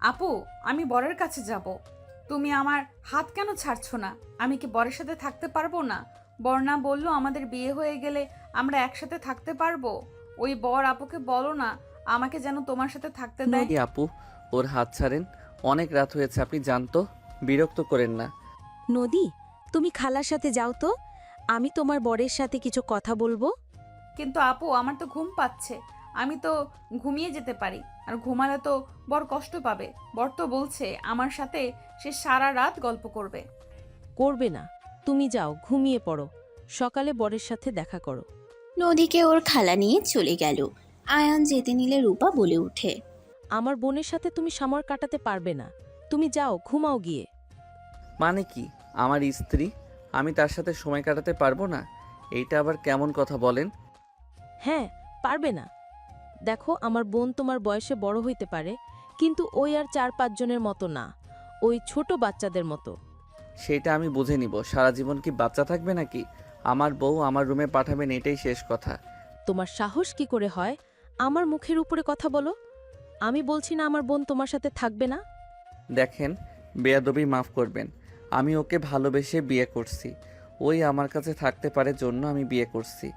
আপু, আমি বরের কাছে যাব। তুমি আমার হাত কেন ছাড়ছো না? আমি কি বরের সাথে থাকতে পারবো না? বর না বললো আমাদের বিয়ে হয়ে গেলে আমরা একসাথে থাকতে পারবো। ওই বর আপুকে বলো না আমাকে যেন তোমার সাথে থাকতে দেয়। নদী আপু, ওর হাত ছাড়েন। অনেক রাত হয়েছে, আপনি যান তো, বিরক্ত করেন না। নদী, তুমি খালার সাথে যাও তো, আমি তোমার বরের সাথে কিছু কথা বলবো। কিন্তু আপু, আমার তো ঘুম পাচ্ছে। আমি তো ঘুমিয়ে যেতে পারি, আর ঘুমালে তো বর কষ্ট পাবে। বর তো বলছে আমার সাথে সে সারা রাত গল্প করবে। করবে না, তুমি যাও ঘুমিয়ে পড়ো, সকালে বরের সাথে দেখা করো। নদীকে ওর খালা নিয়ে চলে গেল। আয়ান যেতে নিলে রূপা বলে ওঠে। আমার বোনের সাথে তুমি সময় কাটাতে পারবে না, তুমি যাও ঘুমাও গিয়ে। মানে কি? আমার স্ত্রী, আমি তার সাথে সময় কাটাতে পারবো না? এইটা আবার কেমন কথা বলেন? হ্যাঁ, পারবে না। দেখো, আমার বোন তোমার বয়সে বড় হইতে পারে, কিন্তু ওই আর 4-5 জনের মতো না, ওই ছোট বাচ্চাদের মতো। সেটা আমি বুঝে নিব। সারা জীবন কি বাচ্চা থাকবে নাকি? আমার বউ আমার রুমে পাঠাবেন, এটাই শেষ কথা। তোমার সাহস কি করে হয় আমার মুখের উপরে কথা বলো? আমি বলছি না আমার বোন তোমার সাথে থাকবে না। দেখেন, বেয়াদবি মাফ করবেন। আমি ওকে ভালোবেসে বিয়ে করছি। ওই আমার কাছে থাকতে পারে জন্য আমি বিয়ে করছি।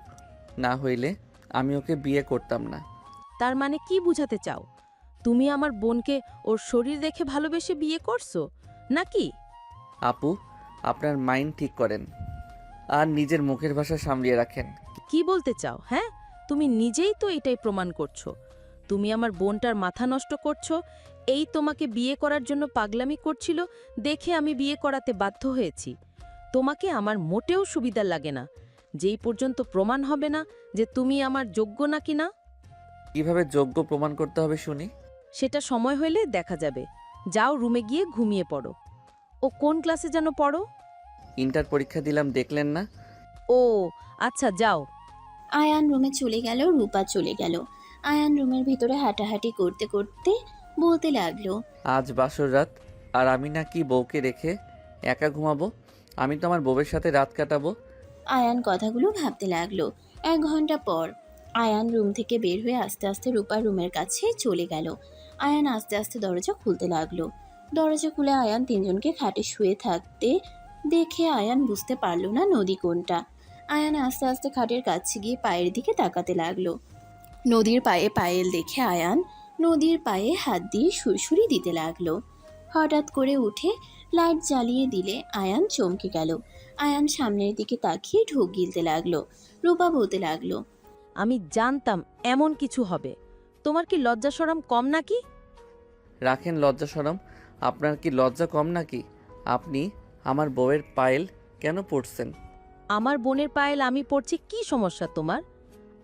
না হইলে আমি ওকে বিয়ে করতাম না। তার মানে কি বুঝাতে চাও? তুমি আমার বোনকে ওর শরীর দেখে ভালোবেসে বিয়ে করছো নাকি? আপু, আপনার মাইন্ড ঠিক করেন আর নিজের মুখের ভাষা সামলিয়ে রাখেন। কি বলতে চাও? হ্যাঁ, তুমি নিজেই তো এটাই প্রমাণ করছো। তুমি আমার বোনটার মাথা নষ্ট করছো। এই তোমাকে বিয়ে করার জন্য পাগলামি করছিল দেখে আমি বিয়ে করাতে বাধ্য হয়েছি। তোমাকে আমার মোটেও সুবিধা লাগে না, যেই পর্যন্ত প্রমাণ হবে না যে তুমি আমার যোগ্য নাকি না। কিভাবে যোগ্য প্রমাণ করতে হবে শুনি? সেটা সময় হলে দেখা যাবে। যাও রুমে গিয়ে ঘুমিয়ে পড়ো। ও কোন ক্লাসে যেন পড়ো? ইন্টার পরীক্ষা দিলাম, দেখলেন না? ও আচ্ছা, যাও। আয়ান রুমে চলে গেল, রূপা চলে গেল। আয়ান রুমের ভিতরে হাঁটাহাঁটি করতে করতে বলতে লাগলো। আজ বাসর রাত, আর আমি নাকি বউকে রেখে একা ঘুমাবো? আমি তো আমার বউয়ের সাথে রাত কাটাবো। আয়ান কথাগুলো ভাবতে লাগলো। 1 ঘন্টা পর আয়ান রুম থেকে বের হয়ে আস্তে আস্তে রূপার রুমের কাছে চলে গেল। আয়ান আস্তে আস্তে দরজা খুলতে লাগলো। দরজা খুলে আয়ান তিনজনকে খাটে শুয়ে থাকতে দেখে আয়ান বুঝতে পারল না নদী কোনটা। আয়ান আস্তে আস্তে খাটের কাছে গিয়ে পায়ের দিকে তাকাতে লাগলো। নদীর পায়ে পায়েল দেখে আয়ান নদীর পায়ে হাত দিয়ে সুরসুরি দিতে লাগলো। হঠাৎ করে উঠে লাইট জ্বালিয়ে দিলে আয়ান চমকে গেল। আয়ান সামনের দিকে তাকিয়ে ঢোক গিলতে লাগলো। রূপা বলতে লাগলো। আমি জানতাম এমন কিছু হবে। তোমার কি লজ্জা শরম কম নাকি? রাখেন লজ্জা শরম। আপনার কি লজ্জা কম নাকি? আপনি আমার বউয়ের পায়েল কেন পড়ছেন? আমার বোনের পায়েল আমি পড়ছি, কি সমস্যা তোমার?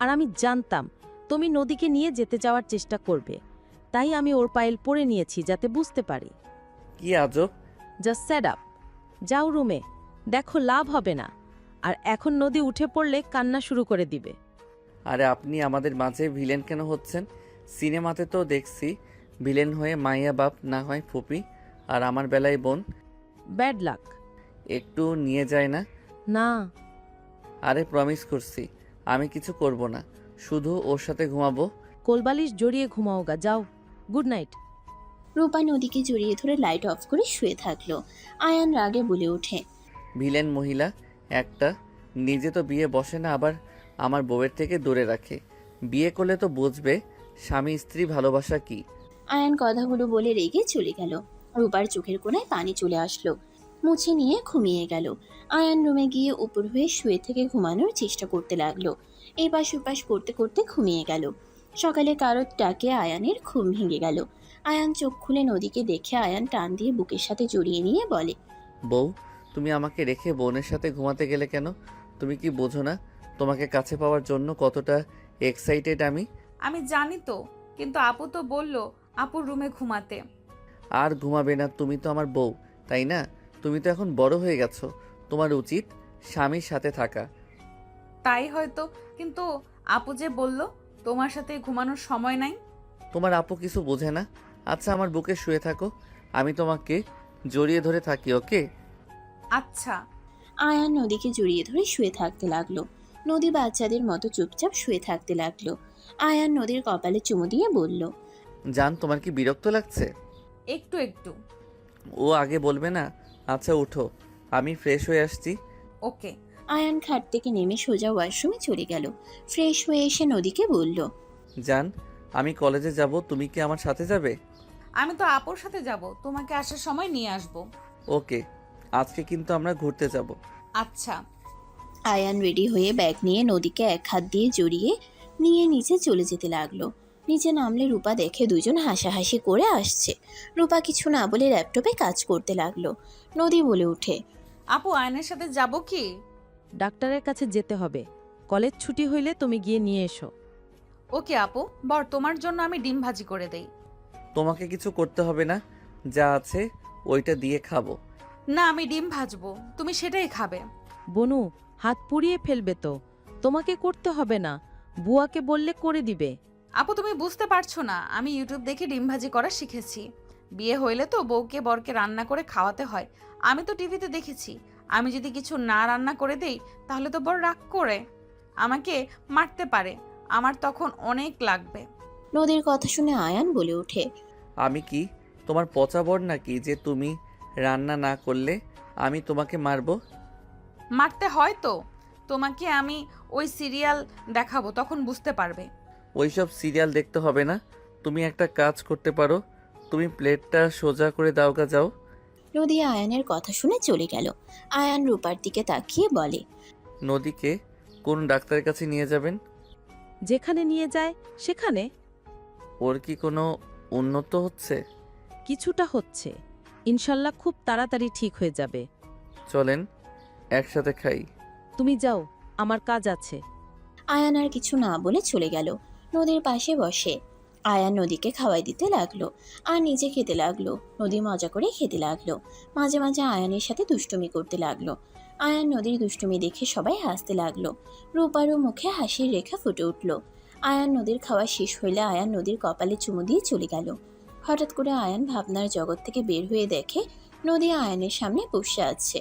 আর আমি জানতাম তুমি নদীকে নিয়ে যেতে যাওয়ার চেষ্টা করবে, তাই আমি ওর পায়েল পরে নিয়েছি যাতে বুঝতে পারি। কি আজব! Just set up. যাও রুমে, দেখো লাভ হবে না। আর এখন নদী উঠে পড়লে কান্না শুরু করে দিবে। আরে আপনি আমাদের মাঝে ভিলেন কেন হচ্ছেন? সিনেমাতে তো দেখছি ভিলেন হয়ে মাইয়া বাপ না হয় ফুপি, আর আমার বেলায় বোন। Bad luck. একটু নিয়ে যায় না? না। আরে প্রমিস করছি আমি কিছু করব না, শুধু ওর সাথে ঘুমাবো। কোলবালিশ জড়িয়ে ঘুমাওগা, যাও। Good night. রূপা নদীকে জড়িয়ে ধরে লাইট অফ করে শুয়ে থাকলো। আয়ান রাগে বলে ওঠে। ভিলেন মহিলা একটা, নিজে তো বিয়ে বসে না, আবার আমার বউয়ের থেকে দূরে রাখে। বিয়ে করলে তো বুঝবে স্বামী স্ত্রী ভালোবাসা কি। আয়ান কথাগুলো বলে রেগে চলে গেল। রূপার চোখের কোণায় পানি চলে আসলো। মুছে নিয়ে ঘুমিয়ে গেল। আয়ান রুমে গিয়ে উপর হয়ে শুয়ে থেকে ঘুমানোর চেষ্টা করতে লাগলো। এপাশ ওপাশ করতে করতে ঘুমিয়ে গেল। সকালে কারোর ডাকে আয়ানের ঘুম ভেঙে গেল। আয়ান চোখ খুলে নদীকে দেখে আয়ান টান দিয়ে বুকের সাথে জড়িয়ে নিয়ে বলে। বউ, তুমি আমাকে রেখে বোনের সাথে ঘুমাতে গেলে কেন? তুমি কি বোঝো না তোমাকে কাছে পাওয়ার জন্য কতটা এক্সাইটেড আমি? আমি জানি তো, কিন্তু আপু তো বললো আপুর রুমে ঘুমাতে। আর ঘুমাবে না? তুমি তো আমার বউ, তাই না? তুমি তো এখন বড় হয়ে গেছো, তোমার উচিত স্বামীর সাথে থাকা। তাই হয়তো, কিন্তু আপু যে বলল তোমার সাথে ঘুমানোর সময় নাই। তোমার আপু কিছু বোঝে না? আচ্ছা, আমার বুকে শুয়ে থাকো, আমি তোমাকে জড়িয়ে ধরে থাকি, ওকে? আচ্ছা। আয়ান নদীকে জড়িয়ে ধরে শুয়ে থাকতে লাগলো। নদী বাচ্চাদের মতো চুপচাপ শুয়ে থাকতে লাগলো। আয়ান নদীর কপালে চুমু দিয়ে বলল। জান, তোমার কি বিরক্ত লাগছে? একটু একটু। ও আগে বলবে না? আচ্ছা উঠো, আমি ফ্রেশ হয়ে আসছি। ওকে। আয়ান খাট থেকে নেমে সোজা ওয়াশরুমে চলে গেল। ফ্রেশ হয়ে এসে নদীকে বলল, জান, আমি কলেজে যাব, তুমি কি আমার সাথে যাবে? আমি তো আপুর সাথে যাব, তোমাকে আসার সময় নিয়ে আসব। ওকে, আজকে কিন্তু আমরা ঘুরতে যাব। আচ্ছা। আয়ান রেডি হয়ে ব্যাগ নিয়ে নদীকে এক হাত দিয়ে জড়িয়ে নিয়ে নিচে চলে যেতে লাগলো। নিচে নামলে রূপা দেখে দুজন হাসাহাসি করে আসছে। রূপা কিছু না বলে ল্যাপটপে কাজ করতে লাগলো। নদী বলে ওঠে, আপু আয়নের সাথে যাব কি? ডাক্তারের কাছে যেতে হবে। কলেজ ছুটি হইলে তুমি গিয়ে নিয়ে এসো। ওকে আপু, বর তোমার জন্য আমি ডিম ভাজি করে দেই। তোমাকে কিছু করতে হবে না, যা আছে ওইটা দিয়ে খাবো। না, আমি ডিম ভাজবো, তুমি সেটাই খাবে। বনু, হাত পুড়িয়ে ফেলবে তো। তোমাকে করতে হবে না, বুয়াকে বললে করে দিবে। আপু তুমি বুঝতে পারছো না, আমি ইউটিউব দেখে ডিম ভাজি করা শিখেছি। বিয়ে হইলে তো বউকে বরকে রান্না করে খাওয়াতে হয়। আমি তো টিভিতে দেখেছি, আমি যদি কিছু না রান্না করে দেই তাহলে তো বর রাগ করে আমাকে মারতে পারে, আমার তখন অনেক লাগবে। নদীর কথা শুনে আয়ান বলে ওঠে, আমি কি তোমার পচা বর নাকি যে তুমি রান্না না করলে আমি তোমাকে মারবো? মারতে হয় তো, তোমাকে আমি ওই সিরিয়াল দেখাবো, তখন বুঝতে পারবে। ওইসব সিরিয়াল দেখতে হবে না, তুমি একটা কাজ করতে পারো, তুমি প্লেটটা সোজা করে দাওগা যাও। নদী আয়ানের কথা শুনে চলে গেল। আয়ান রূপার দিকে তাকিয়ে বলে, নদীকে কোন ডাক্তারের কাছে নিয়ে যাবেন? যেখানে নিয়ে যায় সেখানে। ওর কি কোনো উন্নত হচ্ছে? কিছুটা হচ্ছে, ইনশাল্লাহ খুব তাড়াতাড়ি ঠিক হয়ে যাবে। চলেন একসাথে খাই। তুমি যাও, আমার কাজ আছে। আয়ান আর কিছু না বলে চলে গেল। নদীর পাশে বসে আয়ান নদীকে খাওয়াই দিতে লাগলো আর নিজে খেতে লাগলো। নদী মজা করে খেতে লাগলো। মাঝে মাঝে আয়ানের সাথে দুষ্টুমি করতে লাগলো। আয়ান নদীর দুষ্টুমি দেখে সবাই হাসতে লাগলো। রূপারও মুখে হাসির রেখা ফুটে উঠল। আয়ান নদীর খাওয়া শেষ হইলে আয়ান নদীর কপালে চুমু দিয়ে চলে গেল। হঠাৎ করে আয়ান ভাবনার জগৎ থেকে বের হয়ে দেখে নদী আয়ানের সামনে বসে আছে।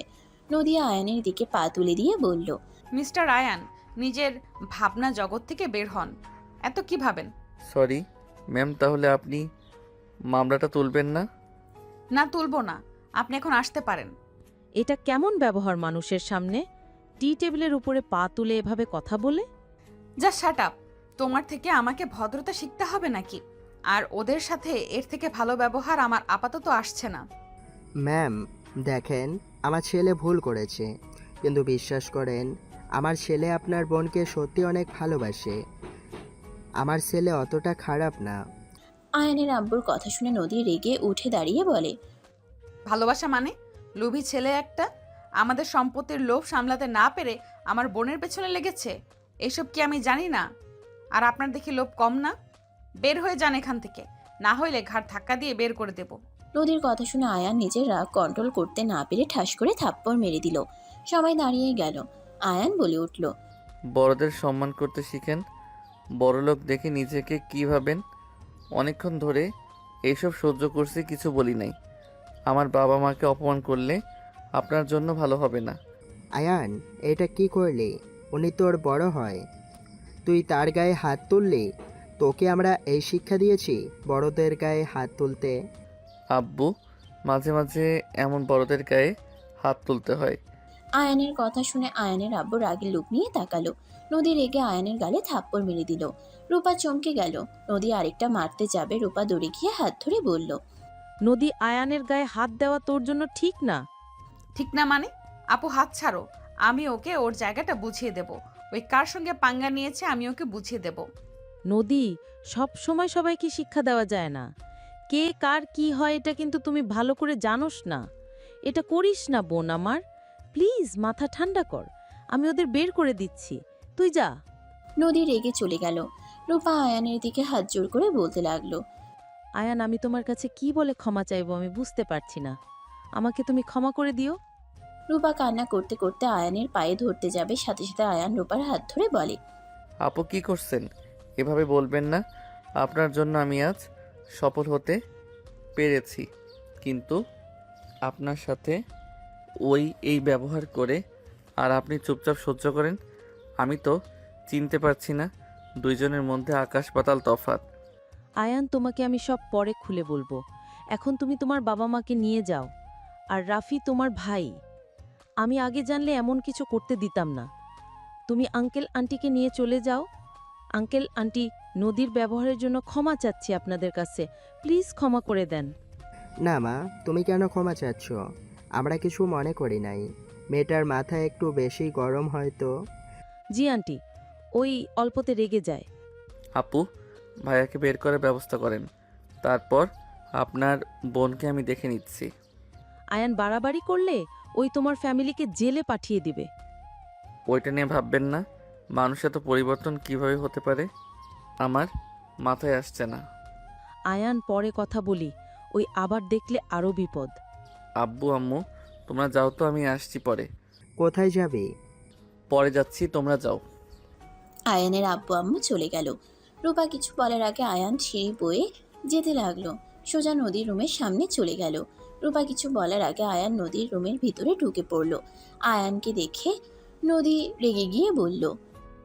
নদী আয়ানের দিকে পা তুলে দিয়ে বলল, মিস্টার আয়ান, নিজের ভাবনা জগৎ থেকে বের হন। এত কি ভাবেন? সরি ম্যাম, তাহলে আপনি মামলাটা তুলবেন না? না, তুলবো না, আপনি এখন আসতে পারেন। এটা কেমন ব্যবহার মানুষের সামনে? টি টেবিলের উপরে পা তুলে এভাবে কথা বলে? যা শাট আপ, তোমার থেকে আমাকে ভদ্রতা শিখতে হবে নাকি? আর ওদের সাথে এর থেকে ভালো ব্যবহার আমার আপাতত আসছে না। ম্যাম দেখেন, আমার ছেলে ভুল করেছে, কিন্তু বিশ্বাস করেন আমার ছেলে আপনার বোনকে সত্যি অনেক ভালোবাসে। আমার ছেলে অতটা খারাপ না। আয়ানের আব্বুর কথা শুনে নদী রেগে উঠে দাঁড়িয়ে বলে, ভালোবাসা মানে? লোভী ছেলে একটা, আমাদের সম্পত্তির লোভ সামলাতে না পেরে আমার বোনের পেছনে লেগেছে। এসব কি আমি জানি না? আর আপনার দেখি লোভ কম না? বের হয়ে যান এখান থেকে, না হইলে ঘাড় ধাক্কা দিয়ে বের করে দেব। নদীর কথা শুনে আয়ান নিজের রাগ কন্ট্রোল করতে না পেরে ঠাস করে থাপ্পড় মেরে দিল। সবাই দাঁড়িয়ে গেল। আয়ান বলে উঠল, বড়দের সম্মান করতে শিখেন। বড়লোক দেখে নিজেকে কি ভাবেন? অনেকক্ষণ ধরে এইসব সহ্য করছি, কিছু বলি নাই। আমার বাবা মাকে অপমান করলে আপনার জন্য ভালো হবে না। আয়ান, এটা কি করলি? উনি তোর বড় হয়, তুই তার গায়ে হাত তুললি? তোকে আমরা এই শিক্ষা দিয়েছি বড়দের গায়ে হাত তুলতে? আব্বু, মাঝে মাঝে এমন বড়দের গায়ে হাত তুলতে হয়। আয়ানের কথা শুনে আয়ানের আব্বু রাগের লুক নিয়ে তাকালো। নদী রেগে আয়ানের গালে থাপ্পড় মেরে দিল। রূপা চমকে গেল। নদী আরেকটা মারতে যাবে, রূপা দৌড়ে গিয়ে হাত ধরে বলল, নদী আয়ানের গায়ে হাত দেওয়া তোর জন্য ঠিক না। ঠিক না মানে? আপু হাত ছাড়ো, আমি ওকে ওর জায়গাটা বুঝিয়ে দেব। ওই কার সঙ্গে পাঙ্গা নিয়েছে আমি ওকে বুঝিয়ে দেব। নদী, সব সময় সবাইকে শিক্ষা দেওয়া যায় না। কে কার কি হয় এটা কিন্তু তুমি ভালো করে জানোস না। এটা করিস না বোন আমার, প্লিজ মাথা ঠান্ডা কর। আমি ওদের বের করে দিচ্ছি, তুই যা। নদী রেগে চলে গেল। রূপা আয়ানের দিকে হাত জোর করে বলতে লাগলো, আয়ান, আমি তোমার কাছে কি বলে ক্ষমা চাইবো আমি বুঝতে পারছি না। আমাকে তুমি ক্ষমা করে দিও। রূপা কান্না করতে করতে আয়ানের পায়ে ধরতে যাবে, সাথে সাথে আয়ান রূপার হাত ধরে বলে, আপু কি করছেন? এভাবে বলবেন না। আপনার জন্য আমি আজ সফল হতে পেরেছি, কিন্তু আপনার সাথে এই ব্যবহার করে আর আপনি চুপচাপ সহ্য করেন। আমি তো চিনতে পারছি না, দুইজনের মধ্যে আকাশ পাতাল তফাৎ। আয়ান, তোমাকে আমি সব পরে খুলে বলবো। এখন তুমি তোমার বাবা মাকে নিয়ে যাও। আর রাফি তোমার ভাই। আমি আগে জানলে এমন কিছু করতে দিতাম না। তুমি আঙ্কেল আন্টিকে নিয়ে চলে যাও। আঙ্কেল আন্টি, নদীর ব্যবহারের জন্য ক্ষমা চাচ্ছি আপনাদের কাছে, প্লিজ ক্ষমা করে দেন। না মা, তুমি কেন ক্ষমা চাচ্ছ? আমরা কিছু মনে করি নাই। মেয়েটার মাথা একটু বেশি গরম হয়তো। জি আন্টি, ওই অল্পতে রেগে যায়। আপু, ভাইয়াকে বের করার ব্যবস্থা করেন। তারপর আপনার বোনকে আমি দেখে নিচ্ছি। আয়ান বাড়াবাড়ি করলে ওই তোমার ফ্যামিলিকে জেলে পাঠিয়ে দিবে। ওইটা নিয়ে ভাববেন না। মানুষের তো পরিবর্তন কিভাবে হতে পারে আমার মাথায় আসছে না। আয়ান, পরে কথা বলি, ওই আবার দেখলে আরও বিপদ। আব্বু আম্মু, তোমরা যাও তো, আমি আসছি পরে। কোথায় যাবি? পরে যাচ্ছি, তোমরা যাও। আয়ানের আব্বু আম্মু চলে গেল। রূপা কিছু বলার আগে আয়ান সিঁড়ি বয়ে যেতে লাগলো, সোজা নদীর রুমের সামনে চলে গেল। রূপা কিছু বলার আগে আয়ান নদীর রুমের ভিতরে ঢুকে পড়ল। আয়ানকে দেখে নদী রেগে গিয়ে বলল,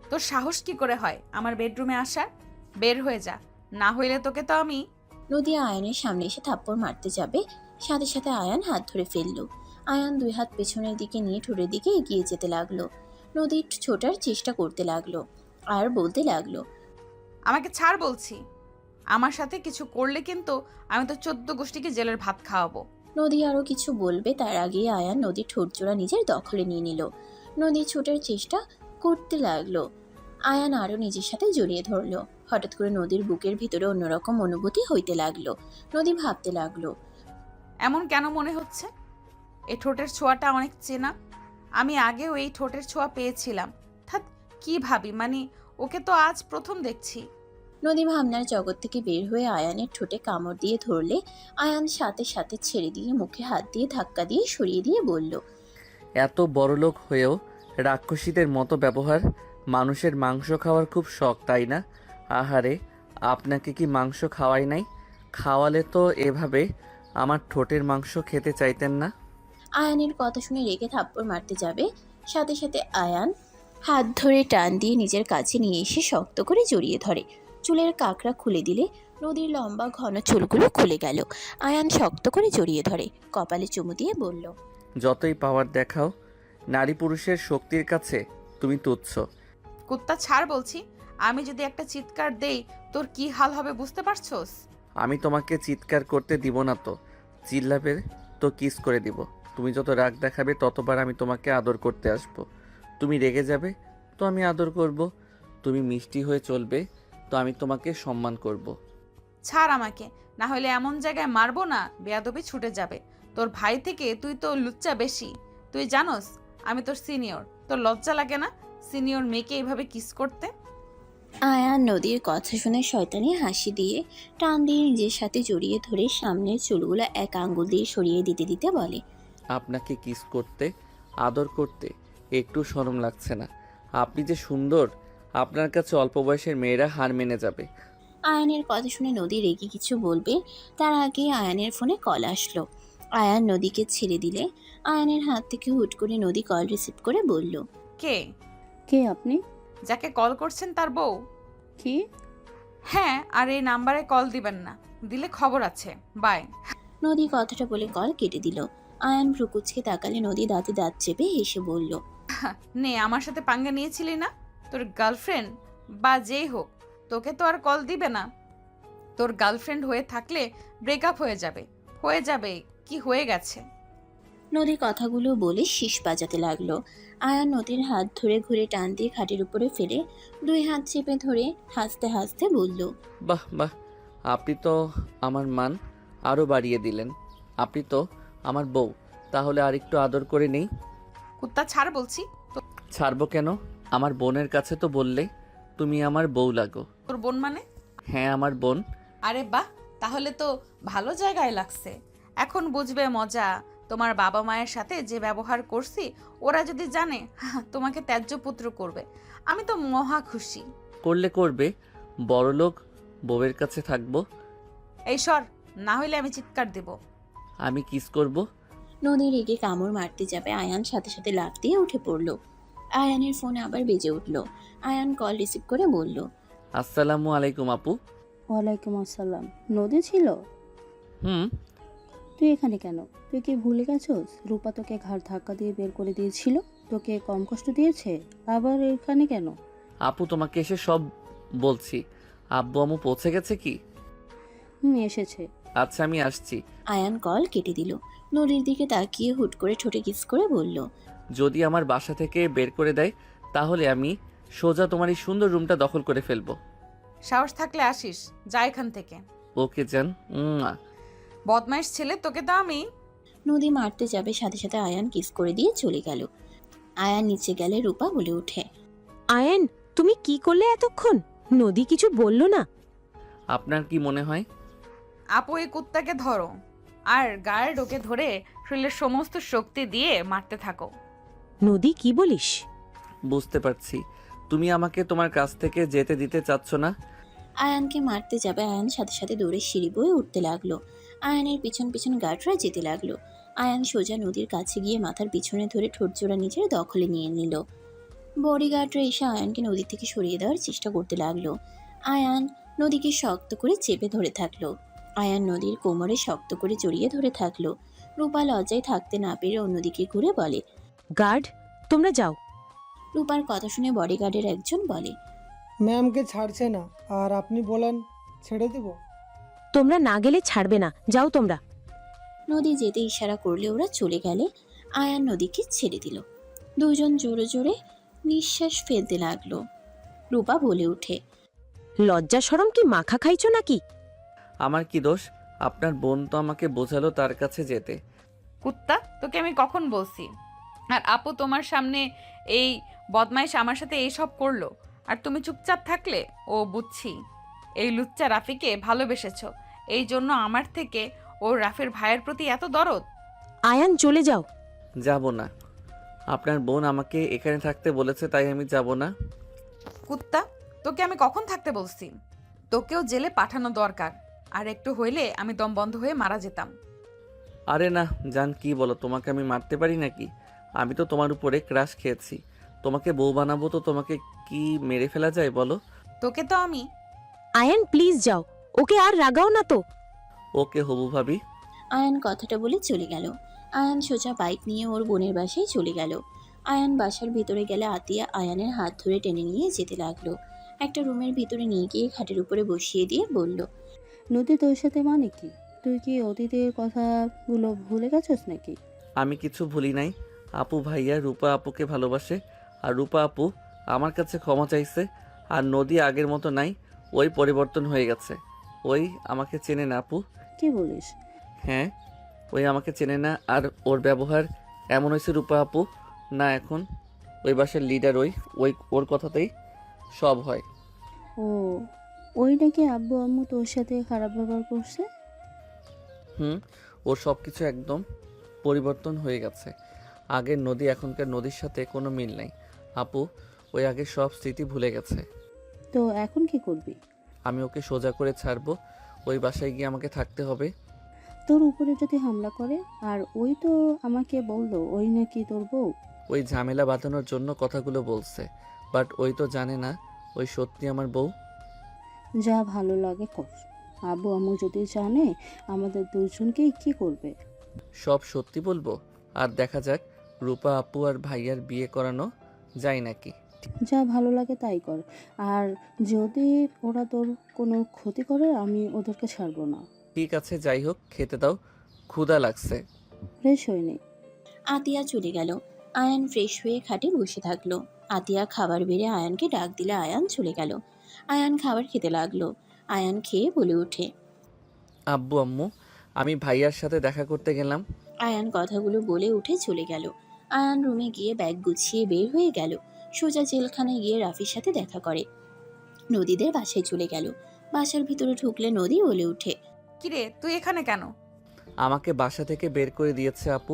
তোর সাহস কি করে হয় আমার বেডরুমে আসার? বের হয়ে যা, না হইলে তোকে তো আমি। নদী আয়ানের সামনে এসে থাপ্পড় মারতে যাবে, সাথে সাথে আয়ান হাত ধরে ফেলল। আয়ান দুই হাত পেছনের দিকে নিয়ে ঠোঁটের দিকে এগিয়ে যেতে লাগলো। নদী ছোটার চেষ্টা করতে লাগলো আর বলতে লাগলো, আমাকে ছাড় বলছি। আমার সাথে কিছু করলে কিন্তু আমি তো 14 গোষ্ঠীকে জেলের ভাত খাওয়াবো। নদী আরো কিছু বলবে তার আগেই আয়ান নদীর ঠোঁটজোড়া নিজের দখলে নিয়ে নিল। নদী ছোটার চেষ্টা করতে লাগলো। আয়ান আরো নিজের সাথে জড়িয়ে ধরলো। হঠাৎ করে নদীর বুকের ভিতরে অন্যরকম অনুভূতি হইতে লাগলো। নদী ভাবতে লাগলো, এমন কেন মনে হচ্ছে? এই ঠোঁটের ছোঁয়াটা অনেক চেনা। আমি আগেও এই ঠোঁটের ছোঁয়া পেয়েছিলাম। থাক, কি ভাবি, মানে ওকে তো আজ প্রথম দেখছি। নদী ভাবনার জগৎ থেকে বের হয়ে আয়ানের ঠোঁটে কামড় দিয়ে ধরলে আয়ান সাথে সাথে ছেড়ে দিয়ে মুখে হাত দিয়ে ধাক্কা দিয়ে সরিয়ে দিয়ে বলল, এত বড়লোক হয়েও রাক্ষসীদের মতো ব্যবহার। মানুষের মাংস খাওয়ার খুব শখ, তাই না? আহারে, আপনাকে কি মাংস খাওয়াই নাই? খাওয়ালে তো এভাবে আমার ঠোঁটের মাংস খেতে চাইতেন না। আয়ানের কথা শুনে রেগে থাপ্পড় মারতে যাবে, সাথে সাথে আয়ান হাত ধরে টান দিয়ে নিজের কাছে নিয়ে এসে শক্ত করে জড়িয়ে ধরে। চুলের কাঁকড়া খুলে দিলে নদীর লম্বা ঘন চুলগুলো খুলে গেল। আয়ান শক্ত করে জড়িয়ে ধরে, কপালে চুমু দিয়ে বলল, যতই পাওয়ার দেখাও, নারী পুরুষের শক্তির কাছে তুমি তুচ্ছ। কুত্তা ছাড় বলছি। আমি যদি একটা চিৎকার দেই তোর কি হাল হবে বুঝতে পারছোস? আমি তোমাকে চিৎকার করতে দিব না তো। চিল্লাবে তো কিস করে দিব। তুমি যত রাগ দেখাবে ততবার আমি তোমাকে আদর করতে আসব। তুমি রেগে যাবে তো আমি আদর করব। তুমি মিষ্টি হয়ে চলবে তো আমি তোমাকে সম্মান করব। ছাড় আমাকে, না হলে এমন জায়গায় মারবো না বেয়াদবি ছুটে যাবে। তোর ভাই থেকে তুই তো লুচ্চা বেশি। তুই জানোস আমি তোর সিনিয়র। তোর লজ্জা লাগে না সিনিয়র মেয়েকে এইভাবে কিস করতে? আয়ান নদীর কথা শুনে শয়তানি হাসি দিয়ে টান দিয়ে নিজের সাথে জড়িয়ে ধরে সামনের চুলগুলো এক আঙ্গুল দিয়ে সরিয়ে দিতে দিতে বলে, আপনাকে কিস করতে, আদর করতে একটু শরম লাগছে না? আপনি যে সুন্দর, আপনার কাছে অল্প বয়সের মেয়েরা হার মেনে যাবে। আয়ানের কথা শুনে নদী রেগে কিছু বলবে তার আগে আয়ানের ফোনে কল আসলো। আয়ান নদীকে ছেড়ে দিলে আয়ানের হাত থেকে হুট করে নদী কল রিসিভ করে বলল, কে? কে আপনি? যাকে কল করছেন তার বউ? কি? হ্যাঁ, আর এই নাম্বারে কল দিবেন না, দিলে খবর আছে। বাই। নদী কথাটা বলে কল কেটে দিল। আয়ান ভ্রুকুচকে তাকালে নদী দাঁতে দাঁত চেপে হেসে বলল, নে, আমার সাথে পাঙ্গা নিয়েছিলি না? তোর গার্লফ্রেন্ড বা যেই হোক তোকে তো আর কল দিবে না। তোর গার্লফ্রেন্ড হয়ে থাকলে ব্রেকআপ হয়ে যাবে। হয়ে যাবে কি, হয়ে গেছে। নদী কথাগুলো বলে শীষ বাজাতে লাগলো। আয়ান নদীর হাত ধরে ঘুরে টান দিয়ে খাটের উপরে ফেলে দুই হাত চেপে ধরে হাসতে হাসতে বলল, বাহ বাহ, আপনি তো আমার মান আরও বাড়িয়ে দিলেন। আপনি তো আমার বউ, তাহলে আর একটু আদর করে নেই। কুত্তা ছাড় বলছি। ছাড়বো কেন? আমার বোনের কাছে তো বললে তুমি আমার বউ লাগো। তোর বোন মানে? হ্যাঁ, আমার বোন। আরে বাহ, তাহলে তো ভালো জায়গায় লাগছে। এখন বুঝবে মজা। তোমার বাবা মায়ের সাথে যে ব্যবহার করছি, ওরা যদি জানে তোমাকে ত্যায্য পুত্র করবে। আমি তো মহা খুশি। করলে করবে, বড়লোক বউয়ের কাছে থাকবো। এই সর, না হইলে আমি চিৎকার দেব। আমি কিস করব। নদী রেগে কামড় মারতে যাবে, আয়ান সাথে সাথে লাফ দিয়ে উঠে পড়ল। আয়ানের ফোন আবার বেজে উঠল। আয়ান কল রিসিভ করে বলল, আসসালামু আলাইকুম আপু। ওয়ালাইকুম আসসালাম। নদী ছিল? হুম, তুই এখানে কেন? তুই কি ভুলে গেছস রূপা তোকে ঘাড় ধাক্কা দিয়ে বের করে দিয়েছিল? তোকে কম কষ্ট দিয়েছে? আবার এখানে কেন? আপু তোমাকে এসে সব বলছি। আব্বু আম্মু পৌঁছে গেছে কি? এসেছে। আচ্ছা আমি আসছি। আয়ান কল কেটে দিল। নদীর দিকে তাকিয়ে হুট করে ঠোঁটে কিস করে বলল, যদি আমার বাসা থেকে বের করে দেয় তাহলে আমি সোজা তোমার এই সুন্দর রুমটা দখল করে ফেলবো। সাহস থাকলে আসিস, যা এখান থেকে। ওকে যান। বদমাইশ ছেলে, তোকে তো আমি। নদী মারতে যাবে, সাথে সাথে আয়ান কিস করে দিয়ে চলে গেল। আয়ান নিচে গেলে রূপা বলে ওঠে, আয়েন, তুমি কি করলে এতক্ষণ? নদী কিছু বলল না? আপনার কি মনে হয়? আপু, এই কুত্তাকে ধরো আর গায়ে ঢোকে ধরে শরীরের সমস্ত শক্তি দিয়ে মারতে থাকো। নদী, কি বলিস? বুঝতে পারছি তুমি আমাকে তোমার কাছ থেকে যেতে দিতে চাচ্ছ না। আয়ানকে মারতে যাবে। আয়ান সাথে সাথে দৌড়ে সিঁড়ি বয়ে উঠতে লাগলো। আয়ানের পিছন পিছন গার্ডরা যেতে লাগলো। আয়ান সোজা নদীর কাছে গিয়ে মাথার পিছনে ধরে ঠোঁটজোড়া নিজের দখলে নিয়ে নিল। বডিগার্ডরা এসে আয়ানকে নদী থেকে সরিয়ে দেওয়ার চেষ্টা করতে লাগলো। আয়ান নদীকে শক্ত করে চেপে ধরে থাকলো। আয়ান নদীর কোমরে শক্ত করে জড়িয়ে ধরে থাকলো। রূপা লজ্জায় থাকতে না পেরে অন্যদিকে ঘুরে বলে, গার্ড, তোমরা যাও। রূপার কথা শুনে বডিগার্ডের একজন বলে, ম্যামকে ছাড়ছে না আর আপনি বলেন ছেড়ে দেব? তোমরা না গেলে ছাড়বে না, যাও তোমরা। নদী যেতে ইশারা করলে ওরা চলে গেলে আয়ান নদীকে ছেড়ে দিল। দুজন জোরে জোরে নিঃশ্বাস ফেলতে লাগলো। রূপা বলে ওঠে, লজ্জা শরম কি মাখা খাইছো নাকি? আমার কি দোষ? আপনার বোন তো আমাকে বোঝালো তার কাছে যেতে। কুত্তা, তোকে আমি কখন বলছি? আর আপু তোমার সামনে এই বদমাইশ আমার সাথে এইসব করলো আর তুমি চুপচাপ থাকলে? ও বুঝছি, এই লুচ্চা রাফিকে ভালোবেসেছো, এই জন্য আমার থেকে ওর রাফির ভাইয়ের প্রতি এত দরদ। আয়ান, চলে যাও। যাব না। আপনার বোন আমাকে এখানে থাকতে বলেছে তাই আমি যাব না। কুত্তা, তোকে আমি কখন থাকতে বলছি? তোকেও জেলে পাঠানো দরকার, আর একটু হইলে আমি দম বন্ধ হয়ে মারা যেতাম। আরে না জান, কি বলো? তোমাকে আমি মারতে পারি নাকি? আমি তো তোমার উপরে ক্রাশ খেয়েছি। তোমাকে বউ বানাবো তো তোমাকে কি মেরে ফেলা যায় বলো? তোকে তো আমি। আয়ান, প্লিজ যাও, ওকে আর রাগাও না তো। ওকে হবু ভাবি। আয়ান কথাটা বলে চলে গেল। আয়ান সোজা বাইক নিয়ে ওর বোনের বাসায় চলে গেল। আয়ান বাসার ভিতরে গেলে আতিয়া আয়ানের হাত ধরে টেনে নিয়ে যেতে লাগলো। একটা রুমের ভিতরে নিয়ে গিয়ে খাটের উপরে বসিয়ে দিয়ে বলল, নদী তোর সাথে মানে কি? তুই কি অতীতের কথাগুলো ভুলে গেছস নাকি? আমি কিছু ভুলি নাই। আপু ভাইয়া রূপা আপুকে ভালোবাসে আর রূপা আপু আমার কাছে ক্ষমা চাইছে। আর নদী আগের মতো নাই, ওই পরিবর্তন হয়ে গেছে। ওই আমাকে চেনে না আপু। কি বলিস? হ্যাঁ, ওই আমাকে চেনে না আর ওর ব্যবহার এমন হয়েছে রূপা আপু না এখন ওই বাসার লিডার। ওই ওর কথাতেই সব হয়। ও, ওই নাকি আব্বু আম্মু তোর সাথে খারাপ ব্যবহার করছে? ওর সব কিছু একদম পরিবর্তন হয়ে গেছে। আগের নদী এখনকার নদীর সাথে কোনো মিল নাই আপু। ওই আগের সব স্মৃতি ভুলে গেছে। তো এখন কি করবি? আমি ওকে সোজা করে ছাড়বো। ওই বাসায় গিয়ে আমাকে থাকতে হবে। তোর উপরে যদি হামলা করে? আর ওই তো আমাকে বললো ওই নাকি তোর বউ। ওই ঝামেলা বাঁধানোর জন্য কথাগুলো বলছে, বাট ওই তো জানে না ওই সত্যি আমার বউ। যা ভালো লাগে কর। আব্বু আম্মু যদি জানে আমাদের দুজনকেই কি করবে? সব সত্যি বলবো, আর দেখা যাক রূপা আপু আর ভাইয়ার বিয়ে করানো যায় নাকি। যা ভালো লাগে তাই কর। আর যদি ওরা তোর কোনো ক্ষতি করে আমি ওদেরকে ছাড়বো না। ঠিক আছে, যাই হোক, খেতে দাও, ক্ষুধা লাগছে। ফ্রেশ হয়নি। আতিয়া চলে গেল। আয়ান ফ্রেশ হয়ে খাটে বসে থাকলো। আতিয়া খাবার বেড়ে আয়ানকে ডাক দিলে আয়ান চলে গেল। আয়ান খাবার খেতে লাগলো। আয়ান খেয়ে বলে ওঠে, আব্বু আম্মু, আমি ভাইয়ার সাথে দেখা করতে গেলাম। আয়ান কথাগুলো বলে উঠে চলে গেল। আয়ান রুমে গিয়ে ব্যাগ গুছিয়ে বের হয়ে গেল। সোজা জেলখানায় গিয়ে রাফির সাথে দেখা করে। নদীদের বাসায় চলে গেল। বাসার ভিতরে ঢুকলে নদী বলে উঠে, কিরে, তুই এখানে কেন? আমাকে বাসা থেকে বের করে দিয়েছে আপু।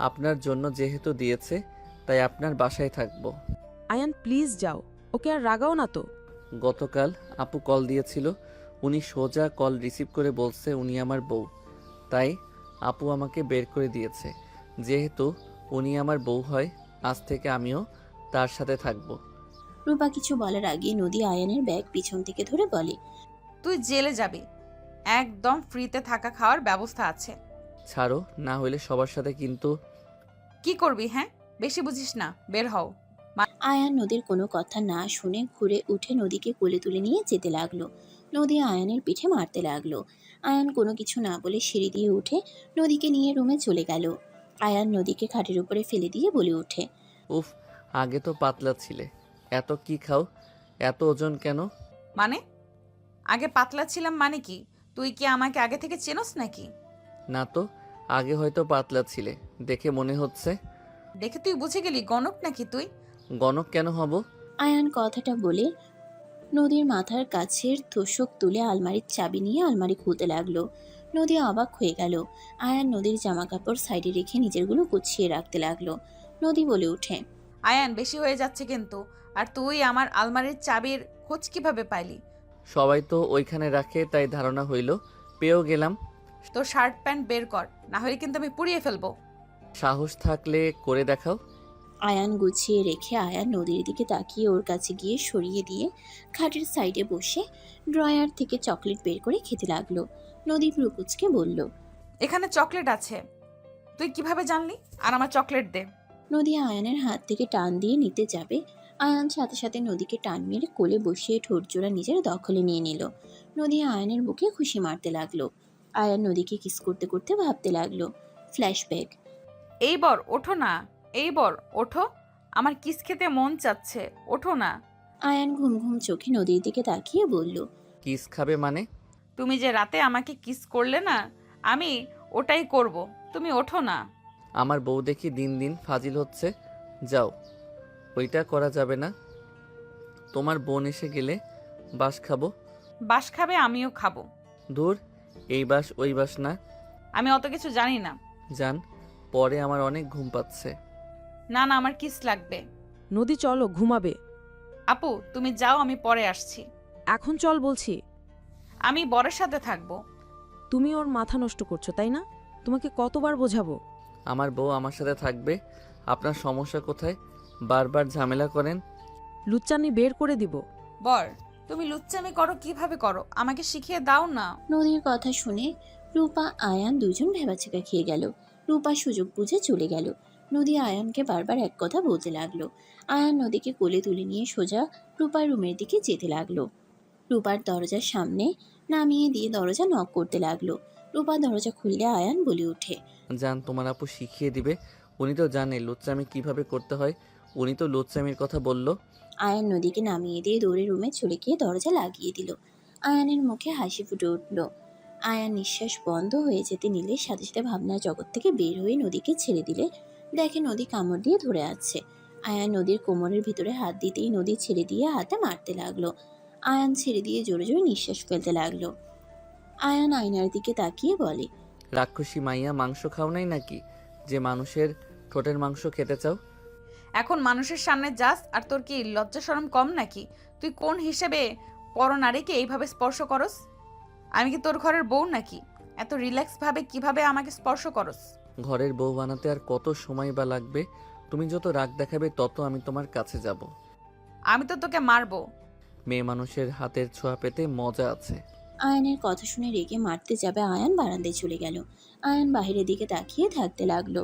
আপনার জন্য যেহেতু দিয়েছে তাই আপনার বাসায় থাকবো। আয়ান, প্লিজ যাও, ওকে আর রাগাও না তো। গতকাল আপু কল দিয়েছিল, উনি সোজা কল রিসিভ করে বলছে উনি আমার বউ। তাই আপু আমাকে বের করে দিয়েছে। যেহেতু উনি আমার বউ হয়, আজ থেকে আমিও তার সাথে থাকবো। রূপা কিছু বলার আগে নদী আয়ানের ব্যাগ পিছন থেকে ধরে বলে, তুই জেলে যাবি, একদম ফ্রিতে থাকা খাওয়ার ব্যবস্থা আছে। ছাড়ো, না হইলে সবার সাথে কিন্তু। কি করবি হ্যাঁ? বেশি বুঝিস না, বের হও। আয়ান নদীর কোনো কথা না শুনে ঘুরে উঠে নদীকে কোলে তুলে নিয়ে যেতে লাগলো। নদী আয়ানের পিঠে মারতে লাগলো। আয়ান কোনো কিছু না বলে সিঁড়ি দিয়ে উঠে নদীকে নিয়ে রুমে চলে গেল। আয়ান নদীকে খাটের উপরে ফেলে দিয়ে বলে ওঠে, উফ, আগে তো পাতলা ছিলে, এত কি খাও, এত ওজন কেন? মানে আগে পাতলা ছিলাম মানে কি? তুই কি আমাকে আগে থেকে চেনস নাকি? না তো, আগে হয়তো পাতলা ছিলে, দেখে মনে হচ্ছে। দেখে তুই বুঝে গেলি গণক নাকি তুই? গণক কেন হব? আয়ান কথাটা বলে নদীর মাথার কাছের তোষক তুলে আলমারির চাবি নিয়ে আলমারি খুলতে লাগলো। নদী অবাক হয়ে গেল। আয়ান নদীর জামা কাপড় সাইডে রেখে নিজেরগুলো গুছিয়ে রাখতে লাগলো। নদী বলে ওঠে, আয়ান বেশি হয়ে যাচ্ছে কিন্তু। আর তুই আমার আলমারির চাবির খোঁজ কিভাবে পাইলি? সবাই তো ওইখানে রাখে, তাই ধারণা হইল, পেয়েও গেলাম। তোর শার্ট প্যান্ট বের কর, না হলে কিন্তু আমি পুড়িয়ে ফেলবো। সাহস থাকলে করে দেখাও। আয়ান গুছিয়ে রেখে আয়ান নদীর দিকে তাকিয়ে ওর কাছে গিয়ে সরিয়ে দিয়ে খাটের সাইডে বসে ড্রয়ার থেকে চকলেট বের করে খেতে লাগলো। নদী ভ্রুকুচকে বলল, এখানে চকলেট আছে, তুই কিভাবে জানলি? আর আমার চকলেট দে। নদী আয়ানের হাত থেকে টান দিয়ে নিতে যাবে, আয়ান সাথে সাথে নদীকে টান মেরে কোলে বসিয়ে ঠোঁটজোড়া নিজের দখলে নিয়ে নিল। নদী আয়ানের বুকে খুশি মারতে লাগলো। আয়ান নদীকে কিস করতে করতে ভাবতে লাগলো, ফ্ল্যাশব্যাক। এই বর ওঠো না, এই বর ওঠো, আমার কিস খেতে মন চাচ্ছে, ওঠো না। আয়ান ঘুম ঘুম চোখে নদীর দিকে তাকিয়ে বলল, কিস খাবে মানে? তুমি যে রাতে আমাকে কিস করলে না, আমি ওটাই করব, তুমি ওঠো না। আমার বউ দেখি দিন দিন ফাজিল হচ্ছে। যাও, ওইটা করা যাবে না। তোমার বোন এসে গেলে বাস খাবো। বাস খাবে, আমিও খাবো। দূর, এই বাস ওই বাস না। আমি অত কিছু জানি না। জান, পরে আমার অনেক ঘুম পাচ্ছে। না না, আমার কিস লাগবে। নদী চলো, ঘুমাবে। আপু তুমি যাও, আমি পরে আসছি। এখন চল বলছি। আমি বরের সাথে থাকবো। তুমি ওর মাথা নষ্ট করছো তাই না? তোমাকে কতবার বোঝাবো? আমার বউ আমার সাথে থাকবে। আপনার সমস্যা কোথায়? বারবার ঝামেলা করেন। লুচ্চানি বের করে দিব। বর তুমি লুচ্চামি করো কিভাবে করো, আমাকে শিখিয়ে দাও না। নদীর কথা শুনে রূপা আয়ান দুজন ভেবাচেকা খেয়ে গেল। রূপা সুযোগ বুঝে চলে গেল। নদী আয়ানকে বারবার এক কথা বলতে লাগলো। আয়ান নদীকে কোলে তুলে নিয়ে সোজা রূপার রুমের দিকে যেতে লাগলো। রূপার দরজার সামনে নামিয়ে দিয়ে দরজা নক করতে লাগলো। রূপা দরজা খুললে আয়ান বলে ওঠে, জান, তোমার আপু শিখিয়ে দিবে। উনি তো জানে লুচ্চামি কিভাবে করতে হয়। উনি তো লুচ্চামির কথা বলল। আয়ান নদীকে নামিয়ে দিয়ে দৌড়ে রুমে চলে গিয়ে দরজা লাগিয়ে দিল। আয়ানের মুখে হাসি ফুটে উঠল। আয়ান নিঃশ্বাস বন্ধ হয়ে যেতে নিলে সাথে সাথে ভাবনার জগৎ থেকে বের হয়ে নদীকে ছেড়ে দিলে দেখে নদী কামড় দিয়ে ধরে আছে। আয়ান নদীর কোমরের ভিতরে হাত দিতেই নদী ছেড়ে দিয়ে হাতে মারতে লাগলো। আয়ান ছেড়ে দিয়ে জোরে জোরে নিঃশ্বাস ফেলতে লাগলো। আয়ান আয়নার দিকে তাকিয়ে বলে, রাক্ষসী মাইয়া, মাংস খাও নাই নাকি যে মানুষের ঠোঁটের মাংস খেতে চাও? এখন মানুষের সামনে যাস আর তোর কি লজ্জা শরম কম নাকি? তুই কোন হিসেবে পরনারীকে এইভাবে স্পর্শ করস? আমি কি তোর ঘরের বউ নাকি? এত রিল্যাক্স ভাবে কিভাবে আমাকে স্পর্শ করস? ঘরের বউ বানাতে আর কত সময় বা লাগবে? তুমি যত রাগ দেখাবে তত আমি তোমার কাছে যাব। আমি তো তোকে মারবো। মেয়ে মানুষের হাতের ছোঁয়া পেতে মজা আছে। আয়ানের কথা শুনে রেগে মারতে যাবে আয়ান বারান্দায় চলে গেল। আয়ান বাহিরের দিকে তাকিয়ে থাকতে লাগলো।